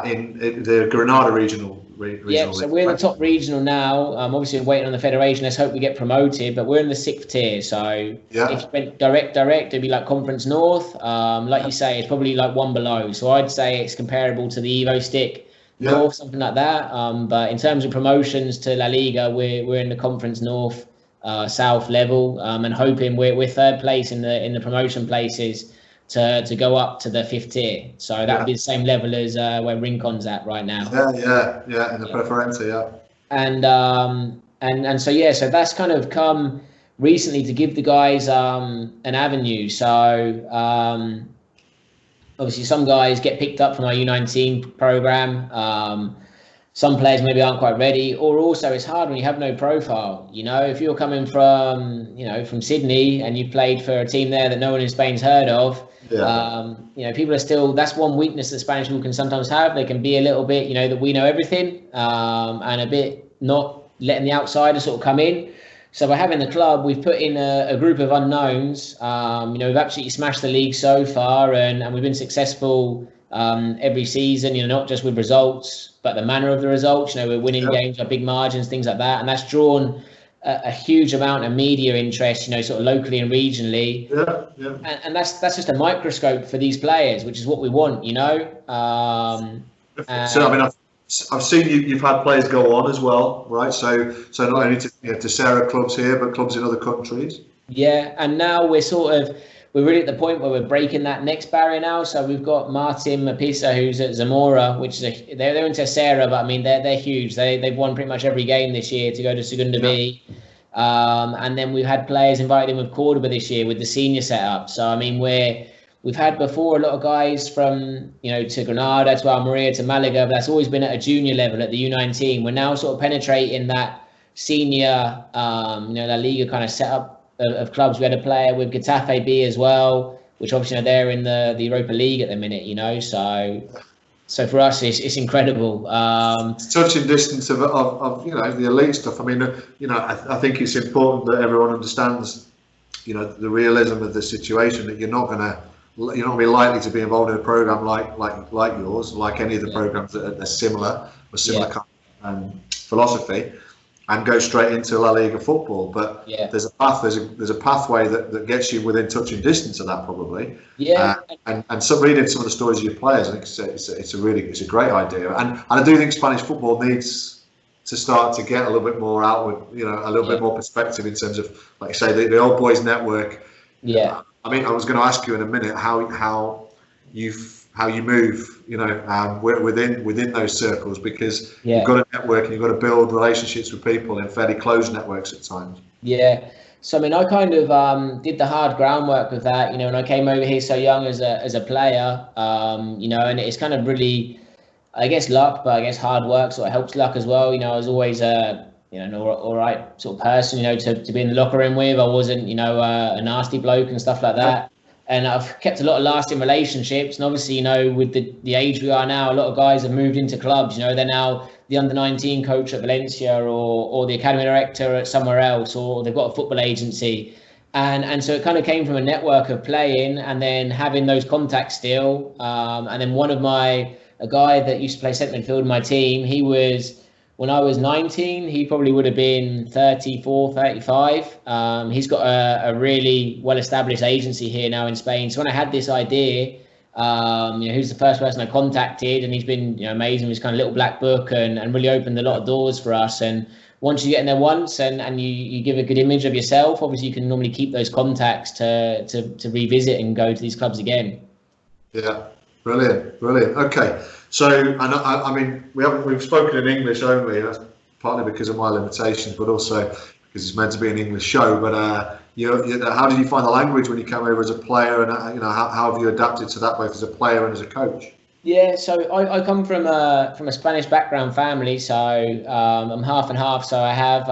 in the Granada regional. Yeah, so we're in the top regional now. Obviously, we're waiting on the federation. Let's hope we get promoted, but we're in the 6th tier. So if you went direct, it'd be like Conference North. Like you say, it's probably like one below. So I'd say it's comparable to the Evo Stick North, something like that. But in terms of promotions to La Liga, we're in the Conference North, South level, and hoping we're 3rd place in the promotion places to go up to the 5th tier. So that would be the same level as where Rincon's at right now. In the Preferente, And so that's kind of come recently to give the guys an avenue. So obviously some guys get picked up from our U19 program. Some players maybe aren't quite ready, or also it's hard when you have no profile. If you're coming from Sydney and you've played for a team there that no one in Spain's heard of, people are still, that's one weakness that Spanish people can sometimes have. They can be a little bit, that we know everything, and a bit not letting the outsider sort of come in. So by having the club, we've put in a group of unknowns. We've absolutely smashed the league so far, and we've been successful every season, not just with results, but the manner of the results. We're winning games by big margins, things like that. And that's drawn a huge amount of media interest, sort of locally and regionally. And that's just a microscope for these players, which is what we want, I've seen you've had players go on as well, right? So not only to Sarah clubs here, but clubs in other countries. Yeah, and now we're really at the point where we're breaking that next barrier now. So we've got Martin Mapisa, who's at Zamora, which is they're in Tercera, but they're huge. They've won pretty much every game this year to go to Segunda B. And then we've had players invited in with Cordoba this year with the senior setup. So we've had before a lot of guys from to Granada, to Almeria, to Malaga, but that's always been at a junior level at the U19. We're now sort of penetrating that senior La Liga kind of setup of clubs. We had a player with Getafe B as well, which obviously they're in the Europa League at the minute, so for us it's incredible. Touching distance of the elite stuff. I think it's important that everyone understands the realism of the situation, that you're not going to be likely to be involved in a program like yours, like any of the programs that are similar kind of philosophy, and go straight into La Liga football. But there's a pathway that gets you within touching distance of that, probably. And some reading some of the stories of your players, I think it's a great idea. And I do think Spanish football needs to start to get a little bit more outward, a little bit more perspective in terms of, like you say, the old boys network. I was going to ask you in a minute how you move, within those circles, because you've got to network and you've got to build relationships with people in fairly closed networks at times. So I kind of did the hard groundwork with that, when I came over here so young as a player, and it's kind of really, I guess, luck, but I guess hard work sort of helps luck as well. I was always an all right sort of person, to be in the locker room with. I wasn't, a nasty bloke and stuff like that. And I've kept a lot of lasting relationships. And obviously, with the age we are now, a lot of guys have moved into clubs. They're now the under-19 coach at Valencia, or the academy director at somewhere else, or they've got a football agency. And so it kind of came from a network of playing and then having those contacts still. And then a guy that used to play centre midfield in my team, when I was 19, he probably would have been 34, 35. He's got a really well-established agency here now in Spain. So when I had this idea, who's the first person I contacted, and he's been amazing with his kind of little black book and really opened a lot of doors for us. And once you get in there once and you give a good image of yourself, obviously you can normally keep those contacts to revisit and go to these clubs again. Yeah, brilliant. Okay. So, we've spoken in English only. That's partly because of my limitations, but also because it's meant to be an English show. But how did you find the language when you came over as a player, and how have you adapted to that both as a player and as a coach? Yeah, so I come from a Spanish background family, so I'm half and half. So I have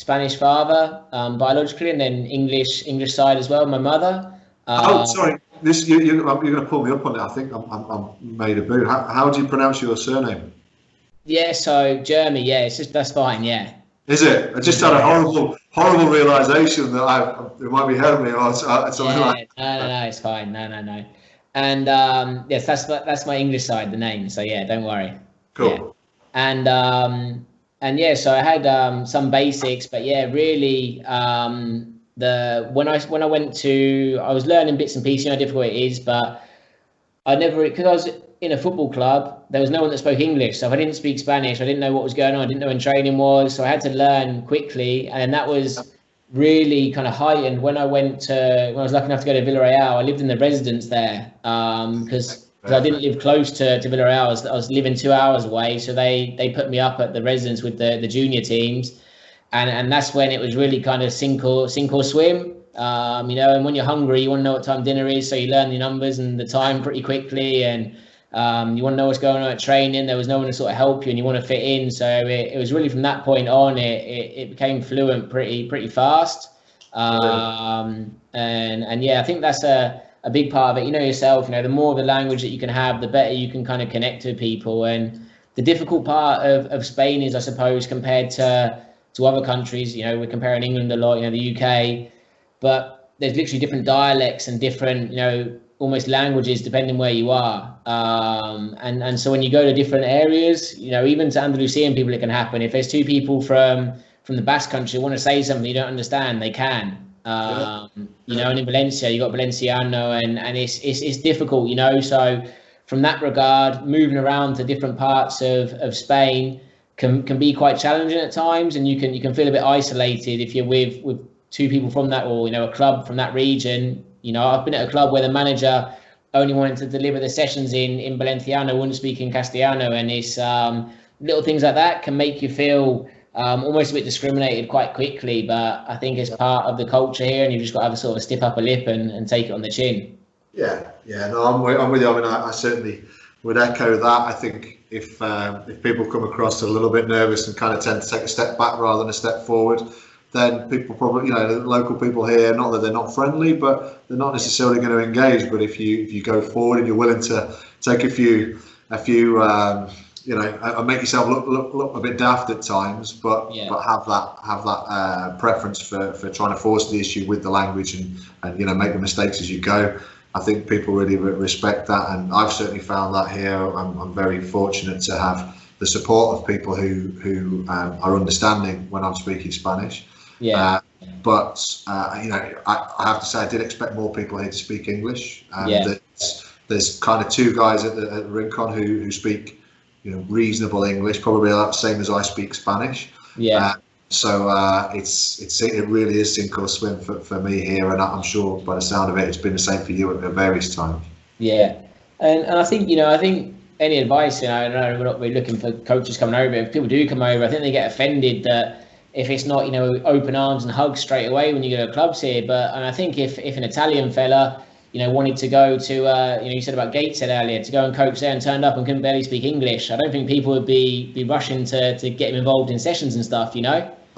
Spanish father, biologically, and then English side as well. My mother. Sorry. You're going to pull me up on it. I think I'm made a boo. How do you pronounce your surname? Yeah, so Jermy. Yeah, that's fine. Yeah. Is it? I just had a horrible realization that it might be Jermy or something like that. No, it's fine. No. And yes, that's my English side, the name. So yeah, don't worry. Cool. Yeah. And yeah, so I had some basics, but yeah, really when I went to, I was learning bits and pieces, how difficult it is, but I never, because I was in a football club, there was no one that spoke English. So if I didn't speak Spanish, I didn't know what was going on. I didn't know when training was. So I had to learn quickly. And that was really kind of heightened when I was lucky enough to go to Villarreal. I lived in the residence there because I didn't live close to Villarreal. I was living 2 hours away. So they put me up at the residence with the junior teams. And that's when it was really kind of sink or swim. And when you're hungry, you want to know what time dinner is. So you learn the numbers and the time pretty quickly. And you want to know what's going on at training. There was no one to sort of help you and you want to fit in. So it was really from that point on, it became fluent pretty fast. And yeah, I think that's a big part of it. You know yourself, the more of the language that you can have, the better you can kind of connect to people. And the difficult part of Spain is, I suppose, compared to other countries, we're comparing England a lot, the UK, but there's literally different dialects and different, almost languages depending where you are. And so when you go to different areas, even to Andalusian people, it can happen. If there's two people from the Basque country who want to say something you don't understand, they can. And in Valencia, you got Valenciano, and it's difficult, So from that regard, moving around to different parts of Spain can be quite challenging at times, and you can feel a bit isolated if you're with two people from that, or a club from that region. I've been at a club where the manager only wanted to deliver the sessions in Valenciano, wouldn't speak in Castellano, and it's little things like that can make you feel almost a bit discriminated quite quickly. But I think it's part of the culture here, and you've just got to have a sort of stiff upper lip and take it on the chin. Yeah, no, I'm with you. I mean, I certainly would echo that. I think if people come across a little bit nervous and kind of tend to take a step back rather than a step forward, then people probably, the local people here, not that they're not friendly, but they're not necessarily going to engage. But if you go forward and you're willing to take a few, and make yourself look a bit daft at times, but have that preference for trying to force the issue with the language and make the mistakes as you go. I think people really respect that, and I've certainly found that here. I'm very fortunate to have the support of people who are understanding when I'm speaking Spanish. But I have to say I did expect more people here to speak English. There's kind of two guys at Rincon who speak reasonable English, probably about the same as I speak Spanish. So it really is sink or swim for me here, and I'm sure by the sound of it, it's been the same for you at various times. Yeah, and I think any advice, I know we're not really looking for coaches coming over. If people do come over, I think they get offended that if it's not open arms and hugs straight away when you go to clubs here. And I think if an Italian fella wanted to go to you said about Gateshead earlier, to go and coach there and turned up and couldn't barely speak English, I don't think people would be rushing to get him involved in sessions and stuff.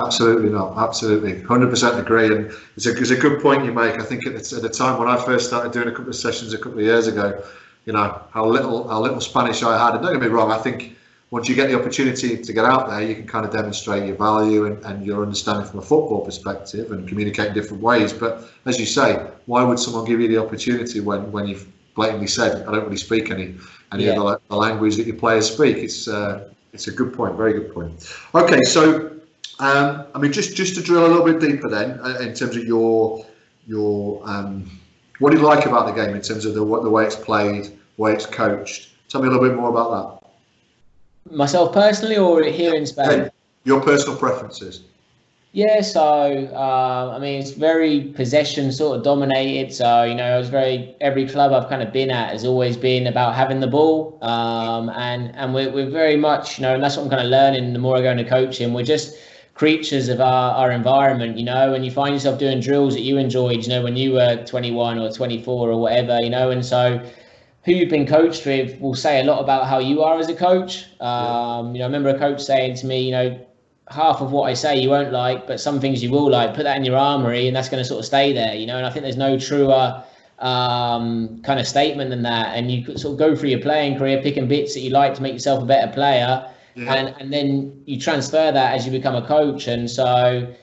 Absolutely not. Absolutely, 100% agree, and it's a good point you make. I think at the time when I first started doing a couple of sessions a couple of years ago, how little Spanish I had. And don't get me wrong, I think once you get the opportunity to get out there, you can kind of demonstrate your value and your understanding from a football perspective and communicate in different ways. But as you say, why would someone give you the opportunity when you've blatantly said, I don't really speak any of the language that your players speak? It's a good point, very good point. Okay, so. I mean, just to drill a little bit deeper then, in terms of your what do you like about the game in terms of the way it's played, the way it's coached? Tell me a little bit more about that. Myself personally, or here in Spain? Yeah, your personal preferences. Yeah, so I mean, it's very possession sort of dominated. So every club I've kind of been at has always been about having the ball, and we're very much and that's what I'm kind of learning the more I go into coaching. We're just creatures of our environment, and you find yourself doing drills that you enjoyed, when you were 21 or 24 or whatever, and so who you've been coached with will say a lot about how you are as a coach. I remember a coach saying to me, half of what I say you won't like, but some things you will like. Put that in your armory, and that's going to sort of stay there, you know. And I think there's no truer kind of statement than that. And you could sort of go through your playing career, picking bits that you like to make yourself a better player, and then you transfer that as you become a coach. And so,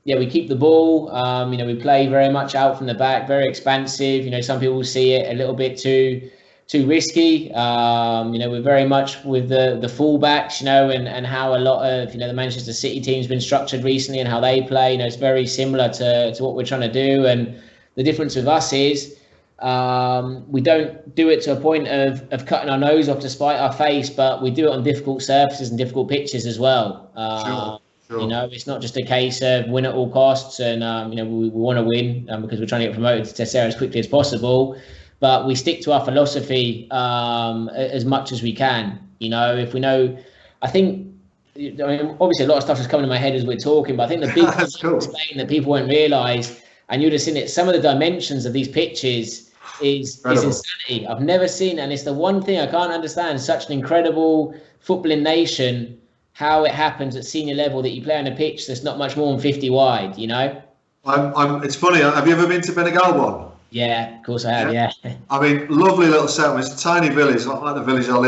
yeah, we keep the ball. You know, we play very much out from the back, very expansive. You know, some people see it a little bit too risky. You know, we're very much with the fullbacks, you know, and how a lot of, you know, the Manchester City team's been structured recently and how they play. You know, it's very similar to what we're trying to do. And the difference with us is we don't do it to a point of cutting our nose off to spite our face, but we do it on difficult surfaces and difficult pitches as well. Sure. You know, it's not just a case of win at all costs, and you know, we want to win because we're trying to get promoted to Tercera as quickly as possible. But we stick to our philosophy as much as we can. You know, if we know, I mean, obviously a lot of stuff is coming to my head as we're talking, but I think the big thing in Spain that people won't realise, and you'd have seen it, some of the dimensions of these pitches is insanity. I've never seen, and it's the one thing I can't understand. Such an incredible footballing nation, how it happens at senior level that you play on a pitch that's not much more than 50 wide, you know? It's funny, have you ever been to Benegalbon? Yeah, of course I have, yeah. I mean, lovely little settlement. It's a tiny village, not like the village I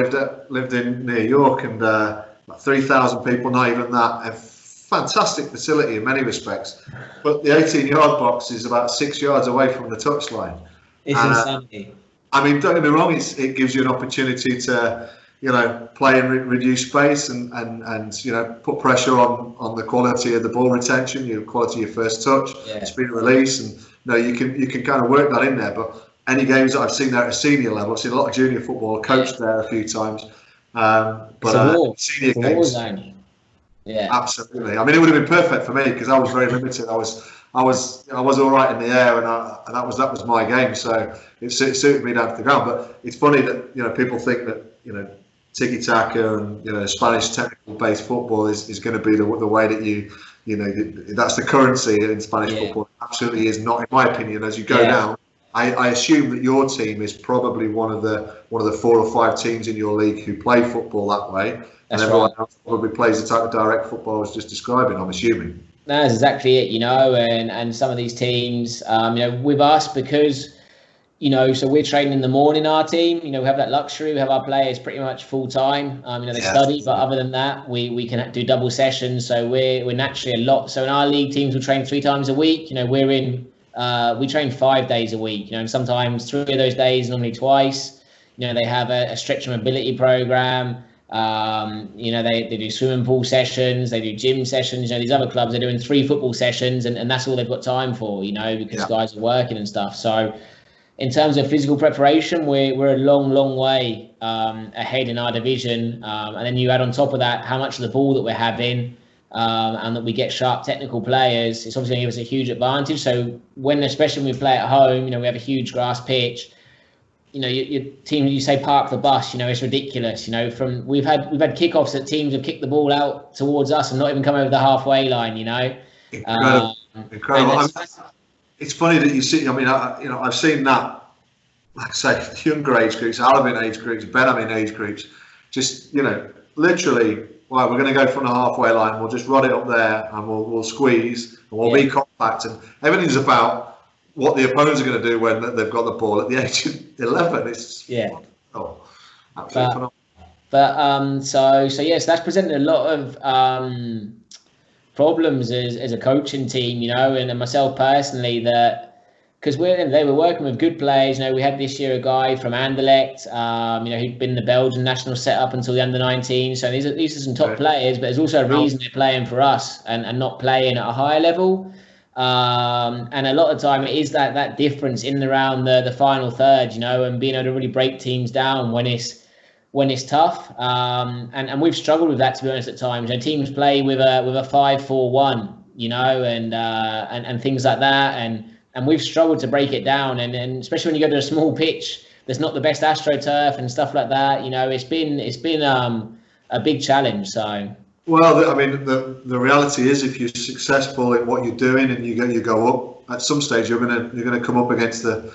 lived in near York, and about 3,000 people, not even that. A fantastic facility in many respects. But the 18-yard box is about 6 yards away from the touchline. It's insanity. I mean, don't get me wrong, it gives you an opportunity to, you know, play in reduced space and you know, put pressure on the quality of the ball retention, the quality of your first touch, speed of release, and you know, you can kind of work that in there. But any games that I've seen there at a senior level, I've seen a lot of junior football. I coached there a few times, but senior games, yeah, absolutely. I mean, it would have been perfect for me because I was very limited. I was all right in the air, and that was my game. So it suited me down to the ground. But it's funny that, you know, people think that, you know, tiki-taka and, you know, Spanish technical-based football is going to be the way that you know, that's the currency in Spanish football. It absolutely is not, in my opinion. As you go down, I assume that your team is probably one of the 4 or 5 teams in your league who play football that way, and everyone else probably plays the type of direct football I was just describing, I'm assuming. That's exactly it, you know, and some of these teams, you know, with us, because, you know, so we're training in the morning, our team, you know, we have that luxury. We have our players pretty much full time. You know, they study, but other than that, we can do double sessions. So we're naturally a lot. So in our league, teams will train 3 times a week. You know, we train 5 days a week, you know, and sometimes 3 of those days, normally twice. You know, they have a stretch and mobility program. You know, they do swimming pool sessions, they do gym sessions. You know, these other clubs are doing 3 football sessions, and that's all they've got time for, you know, because guys are working and stuff. So in terms of physical preparation, we're a long way ahead in our division. And then you add on top of that how much of the ball that we're having, and that we get sharp technical players, it's obviously going to give us a huge advantage. So especially when we play at home, you know, we have a huge grass pitch. You know, your team, you say park the bus, you know, it's ridiculous. You know, we've had kickoffs that teams have kicked the ball out towards us and not even come over the halfway line, you know. Incredible. It's funny that you see, I mean, you know, I've seen that, like I say, younger age groups, Alvin age groups, Benjamin age groups, just, you know, literally, right, we're going to go from the halfway line, we'll just rod it up there, and we'll squeeze, and we'll be compact, and everything's about what the opponents are going to do when they've got the ball at the age of 11. It's absolutely phenomenal. But so yes, that's presented a lot of problems as a coaching team, you know, and myself personally, that because they were working with good players. You know, we had this year a guy from Anderlecht, you know, who'd been in the Belgian national set up until the under-19. So these are some top players, but there's also a reason they're playing for us and not playing at a higher level. And a lot of the time it is that difference in and around the final third, you know, and being able to really break teams down when it's tough. And we've struggled with that, to be honest, at times. You know, teams play with a 5-4-1, you know, and things like that, and we've struggled to break it down, and especially when you go to a small pitch that's not the best AstroTurf and stuff like that. You know, it's been a big challenge. So. Well, I mean, the reality is, if you're successful in what you're doing and you go up, at some stage you're gonna come up against the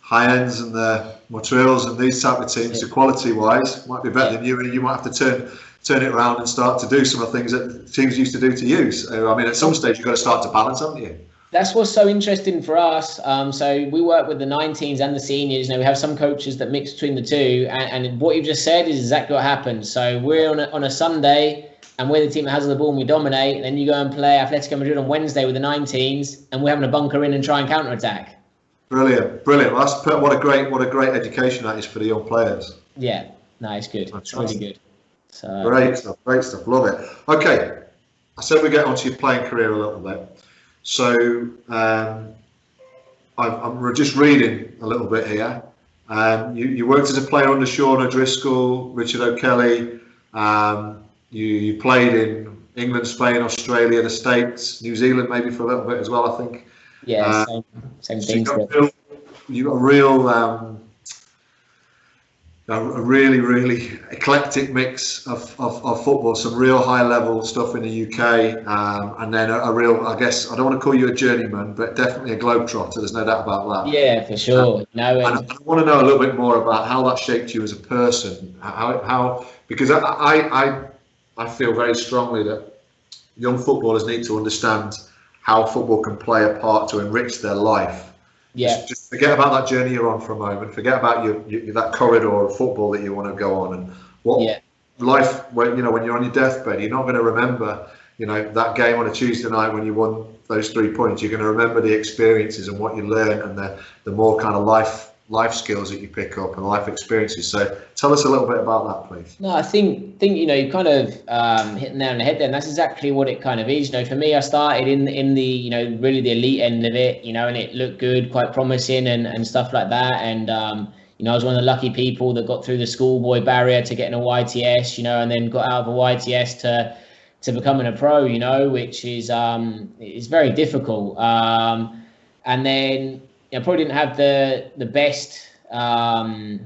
high ends and the Montreals and these type of teams. So quality wise, might be better than you, and you might have to turn it around and start to do some of the things that teams used to do to you. So, I mean, at some stage you've got to start to balance, haven't you? That's what's so interesting for us. So we work with the 19s and the seniors. You know, we have some coaches that mix between the two. And what you've just said is exactly what happens. So we're on a Sunday and we're the team that has the ball and we dominate. And then you go and play Atletico Madrid on Wednesday with the 19s and we're having to bunker in and try and counter-attack. Brilliant. Well, what a great education that is for the young players. Yeah, no, it's good. It's really good. So great stuff. Love it. Okay, I said we get onto your playing career a little bit. So I'm just reading a little bit here. You worked as a player under Sean O'Driscoll, Richard O'Kelly. You played in England, Spain, Australia, the States, New Zealand, maybe for a little bit as well, I think. Yeah, same thing. You got a really eclectic mix of football, some real high level stuff in the UK, and then a real, I guess, I don't want to call you a journeyman, but definitely a globetrotter. There's no doubt about that. Yeah, for sure. And I want to know a little bit more about how that shaped you as a person. Because I feel very strongly that young footballers need to understand how football can play a part to enrich their life. Yeah. Just forget about that journey you're on for a moment. Forget about that corridor of football that you want to go on, and life. When you're on your deathbed, you're not going to remember, that game on a Tuesday night when you won those 3 points. You're going to remember the experiences and what you learn, and the more kind of life skills that you pick up and life experiences. So tell us a little bit about that, please. No, I think you kind of hit the nail on the head there, and that's exactly what it kind of is. For me, I started in the really the elite end of it, and it looked good, quite promising, and stuff like that. And I was one of the lucky people that got through the schoolboy barrier to getting a YTS, and then got out of a YTS to becoming a pro, which is very difficult. And then I probably didn't have the best, I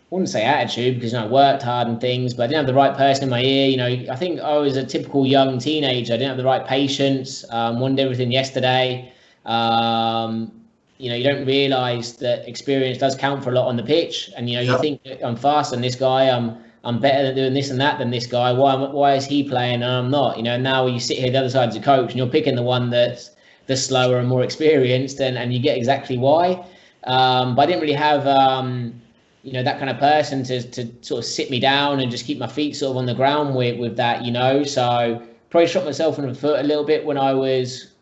wouldn't say attitude, because I worked hard and things, but I didn't have the right person in my ear. I think I was a typical young teenager. I didn't have the right patience, wanted everything yesterday. You don't realise that experience does count for a lot on the pitch, and you think I'm faster than this guy, I'm better at doing this and that than this guy. Why is he playing and I'm not? Now you sit here the other side as a coach and you're picking the one that's slower and more experienced, and you get exactly why. But I didn't really have that kind of person to sort of sit me down and just keep my feet sort of on the ground with that, so probably shot myself in the foot a little bit when I was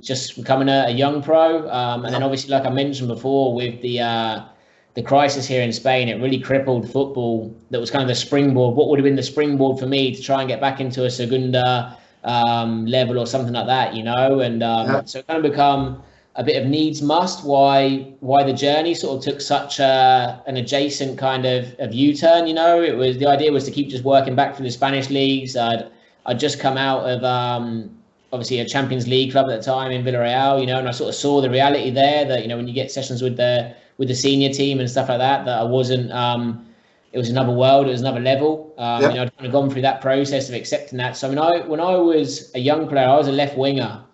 just becoming a young pro, and then obviously, like I mentioned before, with the crisis here in Spain, it really crippled football. That was kind of the springboard, what would have been the springboard for me to try and get back into a Segunda level or something like that, and so it kind of become a bit of needs must why the journey sort of took such an adjacent kind of U-turn. It was, the idea was to keep just working back through the Spanish leagues. I'd just come out of obviously a Champions League club at the time in Villarreal, and I sort of saw the reality there that when you get sessions with the senior team and stuff like that I wasn't it was another world, it was another level. I'd kind of gone through that process of accepting that. So when I was a young player, I was a left winger,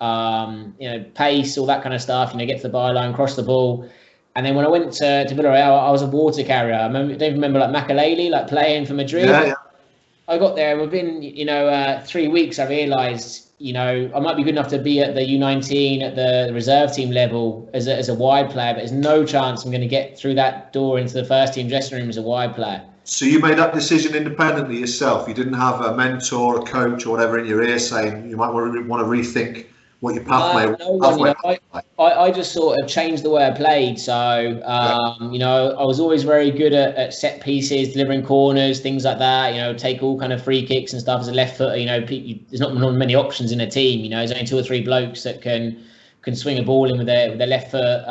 pace, all that kind of stuff, get to the byline, cross the ball. And then when I went to Villarreal, I was a water carrier. I remember like Makaleli, like playing for Madrid. Yeah. I got there and within, 3 weeks, I realised, I might be good enough to be at the U19 at the reserve team level as a wide player, but there's no chance I'm going to get through that door into the first team dressing room as a wide player. So you made that decision independently yourself? You didn't have a mentor, a coach or whatever in your ear saying you might want to rethink what your pathway was? I just sort of changed the way I played. So, I was always very good at set pieces, delivering corners, things like that, take all kind of free kicks and stuff as a left footer. There's not many options in a team, there's only 2 or 3 blokes that can swing a ball in with their left foot.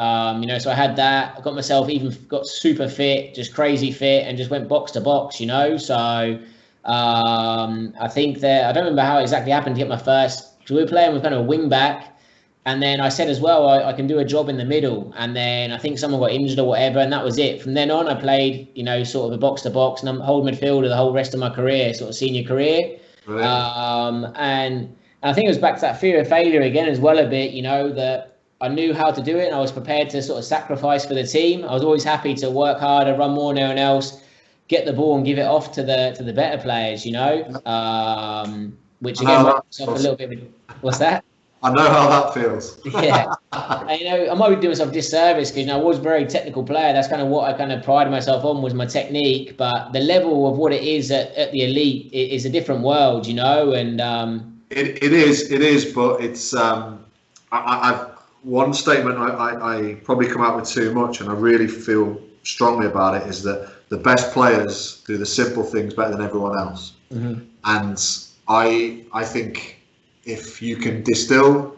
So I had that. I got myself got super fit, just crazy fit, and just went box to box, So I think that, I don't remember how it exactly happened to get my first, because we were playing with kind of a wing back, and then I said as well, I can do a job in the middle, and then I think someone got injured or whatever, and that was it. From then on, I played, sort of a box to box, and I'm hold midfielder the whole rest of my career, sort of senior career. Right. And I think it was back to that fear of failure again as well a bit, that I knew how to do it, and I was prepared to sort of sacrifice for the team. I was always happy to work harder, run more than anyone else, get the ball and give it off to the better players, which again might be a little bit of what's that? I know how that feels. Yeah, and, I might be doing myself a disservice because I was a very technical player. That's kind of what I kind of prided myself on, was my technique. But the level of what it is at the elite is a different world, and it is. But it's I've one statement I probably come out with too much, and I really feel strongly about it, is that the best players do the simple things better than everyone else. Mm-hmm. And I think if you can distill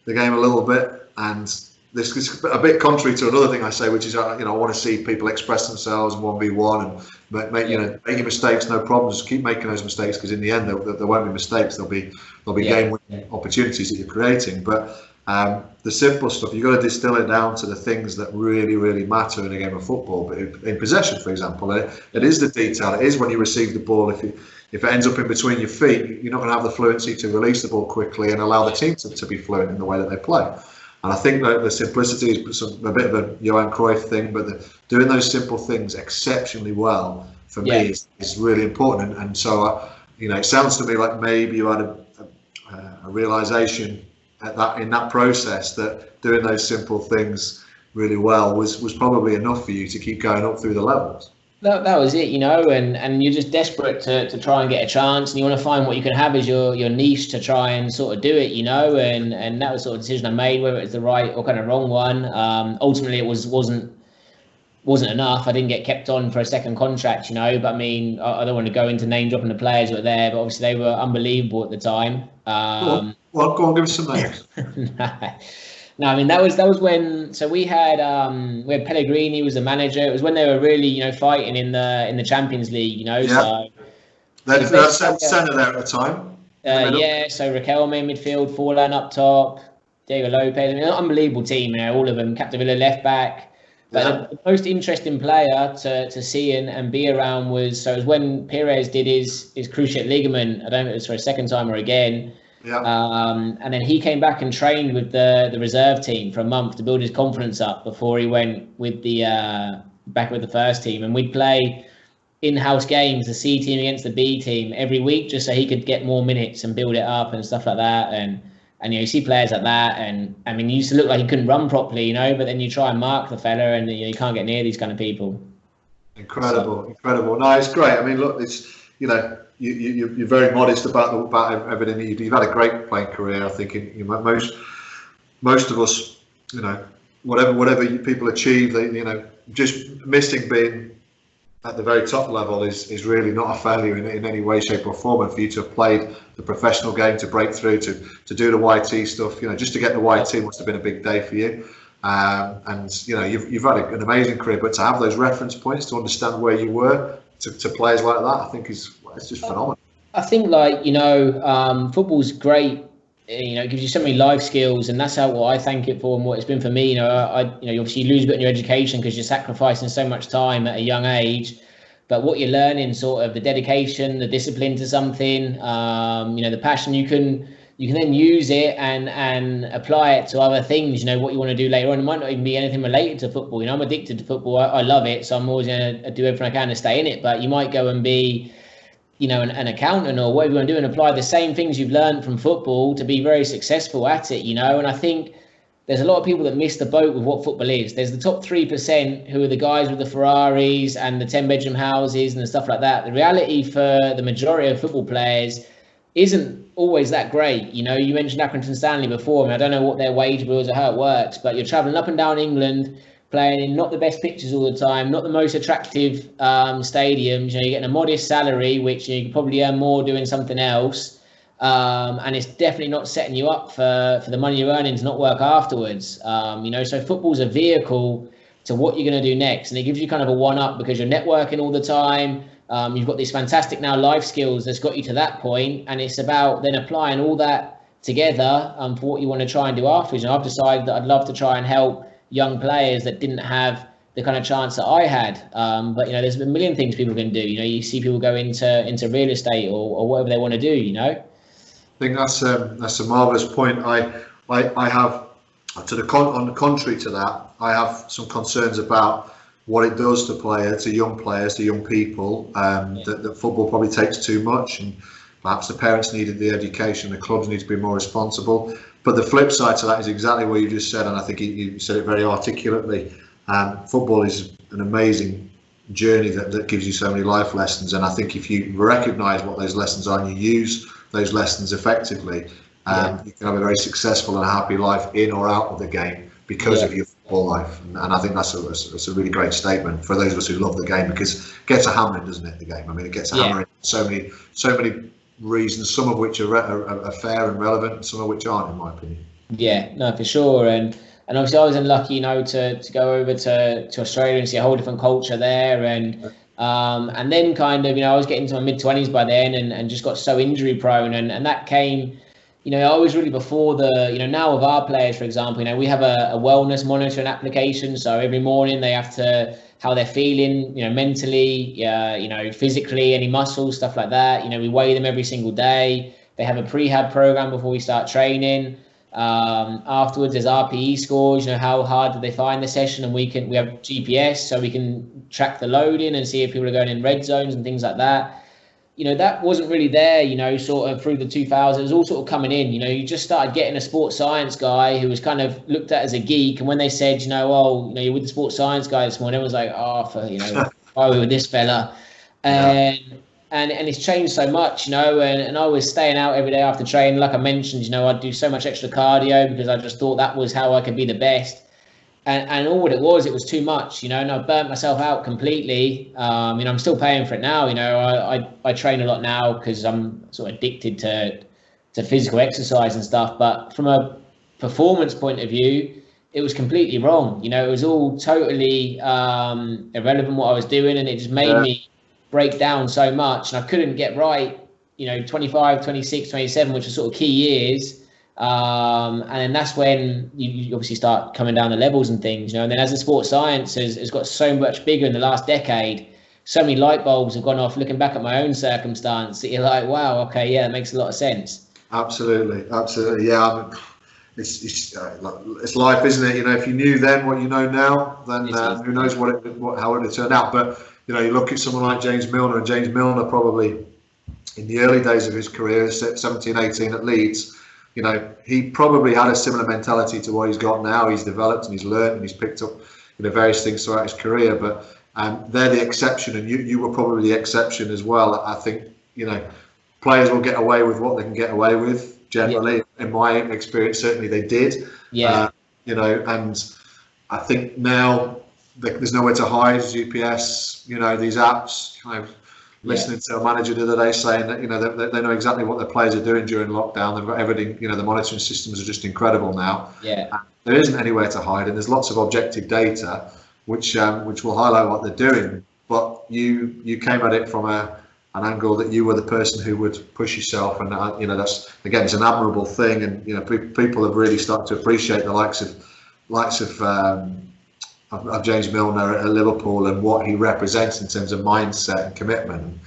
the game a little bit, and this is a bit contrary to another thing I say, which is I want to see people express themselves 1v1 and making mistakes, no problems. Keep making those mistakes, because in the end there won't be mistakes. There'll be game-winning opportunities that you're creating. But the simple stuff, you've got to distill it down to the things that really, really matter in a game of football. But in possession, for example, it is the detail. It is when you receive the ball. If it ends up in between your feet, you're not going to have the fluency to release the ball quickly and allow the team to be fluent in the way that they play. And I think that the simplicity is a bit of a Johan Cruyff thing, but doing those simple things exceptionally well, for me, is really important. And so, it sounds to me like maybe you had a realisation in that process that doing those simple things really well was probably enough for you to keep going up through the levels. That was it, and you're just desperate to try and get a chance, and you want to find what you can have as your niche to try and sort of do it, and that was sort of decision I made, whether it's the right or kind of wrong one. Ultimately, it wasn't enough. I didn't get kept on for a second contract, but I mean, I don't want to go into name dropping the players that were there, but obviously they were unbelievable at the time. Go on, give us some names. No, I mean that was when. So we had Pellegrini was the manager. It was when they were really fighting in the Champions League. So that's centre there at the time. So Riquelme midfield, Forlan up top, Diego Lopez. I mean, an unbelievable team. All of them. Capdevila left back. But the most interesting player to see and be around was when Pires did his cruciate ligament. I don't know if it was for a second time or again. Yeah. And then he came back and trained with the reserve team for a month to build his confidence up before he went with back with the first team. And we'd play in-house games, the C team against the B team every week, just so he could get more minutes and build it up and stuff like that. And you see players like that, and I mean, he used to look like he couldn't run properly, but then you try and mark the fella, and you can't get near these kind of people. Incredible. No, it's great. I mean, look, it's you're very modest about everything that you do. You've had a great playing career. I think most of us, whatever people achieve, just missing being at the very top level is really not a failure in any way, shape or form. And for you to have played the professional game, to break through, to do the YT stuff, just to get the YT must have been a big day for you. And you've had an amazing career, but to have those reference points, to understand where you were, to players like that, I think it's just phenomenal. I think football's great. It gives you so many life skills, and that's what I thank it for, and what it's been for me. You obviously you lose a bit in your education because you're sacrificing so much time at a young age, but what you're learning, sort of the dedication, the discipline to something, the passion, you can then use it and apply it to other things. What you want to do later on. It might not even be anything related to football. I'm addicted to football. I love it, so I'm always going to do everything I can to stay in it. But you might go and be an accountant or whatever you want to do, and apply the same things you've learned from football to be very successful at it, and I think there's a lot of people that miss the boat with what football is. There's the top 3% who are the guys with the Ferraris and the 10-bedroom houses and the stuff like that. The reality for the majority of football players isn't always that great. You mentioned Accrington Stanley before. I don't know what their wage bills or how it works, but you're travelling up and down England, playing in not the best pitches all the time, not the most attractive stadiums. You're getting a modest salary, which you can probably earn more doing something else. And it's definitely not setting you up for the money you're earning to not work afterwards. So football's a vehicle to what you're going to do next. And it gives you kind of a one-up because you're networking all the time. You've got these fantastic now life skills that's got you to that point. And it's about then applying all that together for what you want to try and do afterwards. And I've decided that I'd love to try and help young players that didn't have the kind of chance that I had. But there's a million things people can do. You see people go into real estate or whatever they want to do. I think that's a marvellous point. I have on the contrary to that, I have some concerns about what it does to players, to young players, to young people, that football probably takes too much, and perhaps the parents needed the education, the clubs need to be more responsible. But the flip side to that is exactly what you just said, and I think you said it very articulately. Football is an amazing journey that gives you so many life lessons, and I think if you recognise what those lessons are and you use those lessons effectively, you can have a very successful and happy life in or out of the game because of your football life. And I think that's a really great statement for those of us who love the game, because it gets a hammering, doesn't it, the game? I mean, it gets a hammering so many reasons, some of which are fair and relevant, some of which aren't, in my opinion. Yeah, no, for sure. And obviously I was unlucky, you know, to go over to Australia and see a whole different culture there. And then kind of, you know, I was getting to my mid-20s by then and just got so injury prone. And that came, you know, I was really before the, you know, now with our players, for example, you know, we have a wellness monitoring application. So every morning they have to, how they're feeling, you know, mentally, you know, physically, any muscles, stuff like that. You know, we weigh them every single day. They have a prehab program before we start training. Afterwards, there's RPE scores, you know, how hard did they find the session, and we have GPS, so we can track the loading and see if people are going in red zones and things like that. You know, that wasn't really there, you know, sort of through the 2000s. It was all sort of coming in, you know, you just started getting a sports science guy who was kind of looked at as a geek. And when they said, you know, oh, you know, you're with the sports science guy this morning, everyone's like, oh, for, you know, why are we with this fella? And it's changed so much, you know, and I was staying out every day after training. Like I mentioned, you know, I'd do so much extra cardio because I just thought that was how I could be the best. And all it was too much, you know, and I burnt myself out completely. You know, I'm still paying for it now. You know, I train a lot now because I'm sort of addicted to physical exercise and stuff. But from a performance point of view, it was completely wrong. You know, it was all totally irrelevant what I was doing, and it just made me break down so much. And I couldn't get right, you know, 25, 26, 27, which are sort of key years. And then that's when you obviously start coming down the levels and things, you know. And then as the sports science has got so much bigger in the last decade, so many light bulbs have gone off looking back at my own circumstance that you're like, wow, okay, yeah, that makes a lot of sense. Absolutely. Yeah, I mean, it's life, isn't it? You know, if you knew then what you know now, then who knows how it would turn out. But you know, you look at someone like James Milner, and James Milner probably in the early days of his career, 17, 18 at Leeds, you know, he probably had a similar mentality to what he's got now. He's developed and he's learned and he's picked up, you know, various things throughout his career. But they're the exception, and you were probably the exception as well. I think, you know, players will get away with what they can get away with generally. In my experience, certainly they did. You know, and I think now there's nowhere to hide. GPS, you know, these apps, kind of. Listening to a manager the other day saying that, you know, they know exactly what their players are doing during lockdown. They've got everything, you know, the monitoring systems are just incredible now. There isn't anywhere to hide, and there's lots of objective data which will highlight what they're doing. But you came at it from an angle that you were the person who would push yourself, and you know, that's, again, it's an admirable thing. And you know, people have really started to appreciate the likes of James Milner at Liverpool and what he represents in terms of mindset and commitment.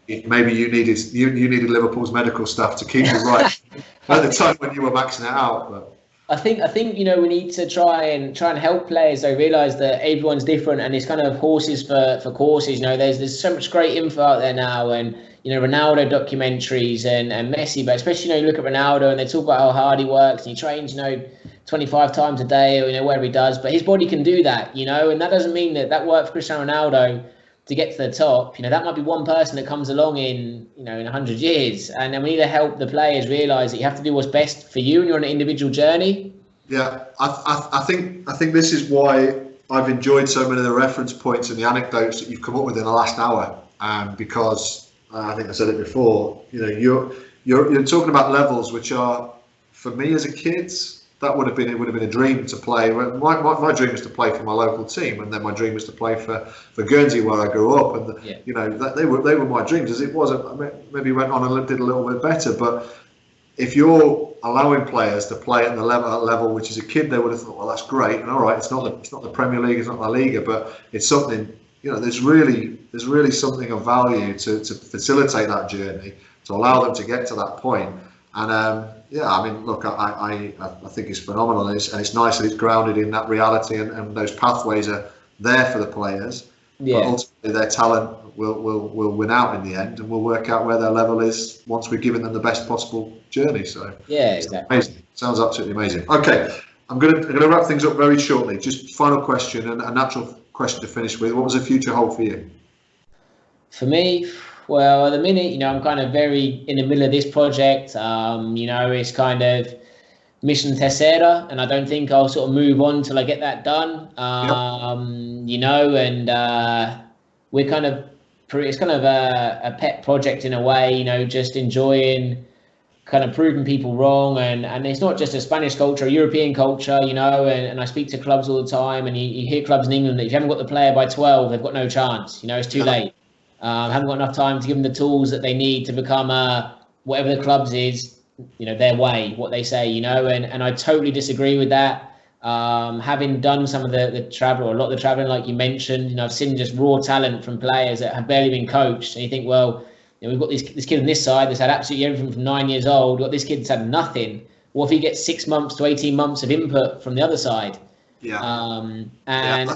Maybe you needed Liverpool's medical staff to keep you right at the time when you were maxing it out. But I think you know, we need to try and help players. They realise that everyone's different, and it's kind of horses for courses. You know, there's so much great info out there now, and you know, Ronaldo documentaries and Messi, but especially, you know, you look at Ronaldo and they talk about how hard he works and he trains, you know, 25 times a day, or you know, whatever he does, but his body can do that, you know, and that doesn't mean that worked for Cristiano Ronaldo to get to the top. You know, that might be one person that comes along in 100 years, and then we need to help the players realise that you have to do what's best for you, and you're on an individual journey. Yeah, I think this is why I've enjoyed so many of the reference points and the anecdotes that you've come up with in the last hour, because I think I said it before. You know, you're talking about levels which are, for me as a kid, it would have been a dream to play. My dream was to play for my local team, and then my dream was to play for Guernsey, where I grew up. And you know, they were my dreams. As it was, maybe went on and did a little bit better. But if you're allowing players to play at the level which as a kid they would have thought, well, that's great, and all right, it's not the Premier League, it's not La Liga, but it's something. You know, there's really something of value to facilitate that journey, to allow them to get to that point. And yeah, I mean, look, I think it's phenomenal, and it's nice that it's grounded in that reality, and those pathways are there for the players. Yeah. But ultimately, their talent will win out in the end, and we'll work out where their level is once we've given them the best possible journey. So yeah, exactly. Amazing. Sounds absolutely amazing. Okay, I'm going to wrap things up very shortly. Just final question, and a natural question to finish with. What was the future hold for you? For me, well, at the minute, I'm kind of very in the middle of this project. It's kind of mission tercera, and I don't think I'll sort of move on till I get that done. We're kind of, it's kind of a pet project in a way, just enjoying kind of proving people wrong. And it's not just a Spanish culture, a European culture, and I speak to clubs all the time, and you hear clubs in England that if you haven't got the player by 12, they've got no chance, it's too late. Haven't got enough time to give them the tools that they need to become whatever the club's is, their way, what they say, and I totally disagree with that. Having done some of the travel, or a lot of the traveling, like you mentioned, I've seen just raw talent from players that have barely been coached, and you think, well, we've got this kid on this side that's had absolutely everything from 9 years old. We've got this kid that's had nothing. What if he gets 6 months to 18 months of input from the other side? Yeah. I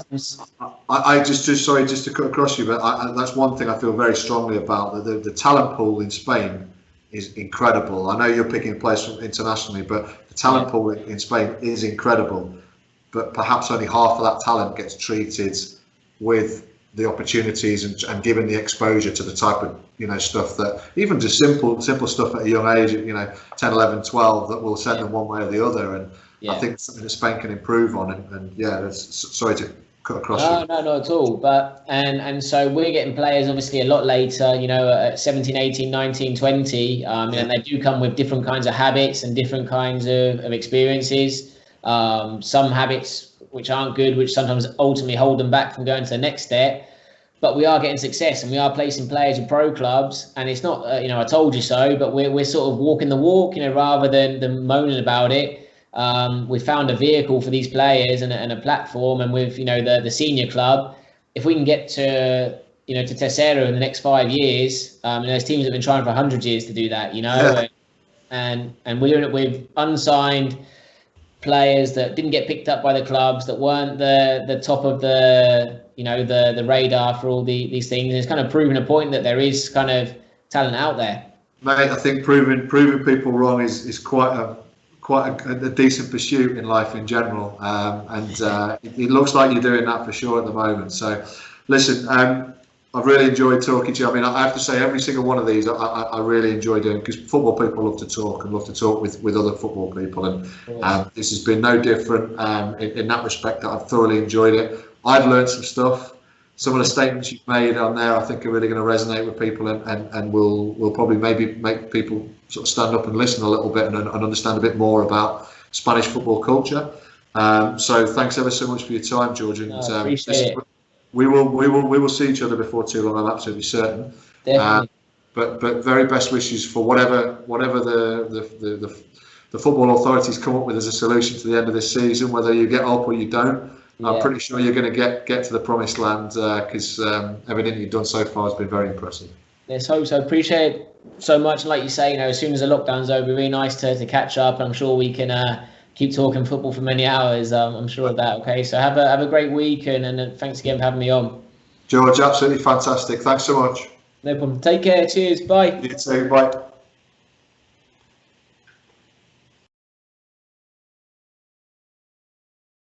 just sorry, just to cut across you, but that's one thing I feel very strongly about. The talent pool in Spain is incredible. I know you're picking players from internationally, but the talent pool in Spain is incredible. But perhaps only half of that talent gets treated with the opportunities and given the exposure to the type of stuff that even just simple stuff at a young age, 10, 11, 12, that will send them one way or the other. And I think it's something that Spain can improve on. And sorry to cut across you. No, not at all. But and so we're getting players obviously a lot later, at 17, 18, 19, 20. And they do come with different kinds of habits and different kinds of experiences. Some habits which aren't good, which sometimes ultimately hold them back from going to the next step. But we are getting success, and we are placing players in pro clubs, and it's not, I told you so, but we're sort of walking the walk, rather than moaning about it. We found a vehicle for these players and a platform, and with the senior club, if we can get to to Tercero in the next 5 years, there's teams that have been trying for 100 years to do that, and we're doing it with unsigned players that didn't get picked up by the clubs, that weren't the top of the the radar for all these things. And it's kind of proving a point that there is kind of talent out there. Mate, I think proving people wrong is quite a decent pursuit in life in general, and it looks like you're doing that for sure at the moment. So, listen, I've really enjoyed talking to you. I mean, I have to say, every single one of these I really enjoy doing, because football people love to talk and love to talk with other football people, and this has been no different in that respect. That I've thoroughly enjoyed it. I've learned some stuff. Some of the statements you've made on there, I think, are really going to resonate with people, and will probably maybe make people sort of stand up and listen a little bit and understand a bit more about Spanish football culture. So thanks ever so much for your time, George. And appreciate it. We will see each other before too long. I'm absolutely certain. Definitely. But very best wishes for whatever the football authorities come up with as a solution to the end of this season. Whether you get up or you don't, I'm pretty sure you're going to get to the promised land, because everything you've done so far has been very impressive. Let's hope so. Appreciate it so much. Like you say, as soon as the lockdown's over, really nice to catch up. I'm sure we can keep talking football for many hours. I'm sure of that. Okay, so have a great week, and thanks again for having me on. George, absolutely fantastic. Thanks so much. No problem. Take care. Cheers. Bye. You too. Bye.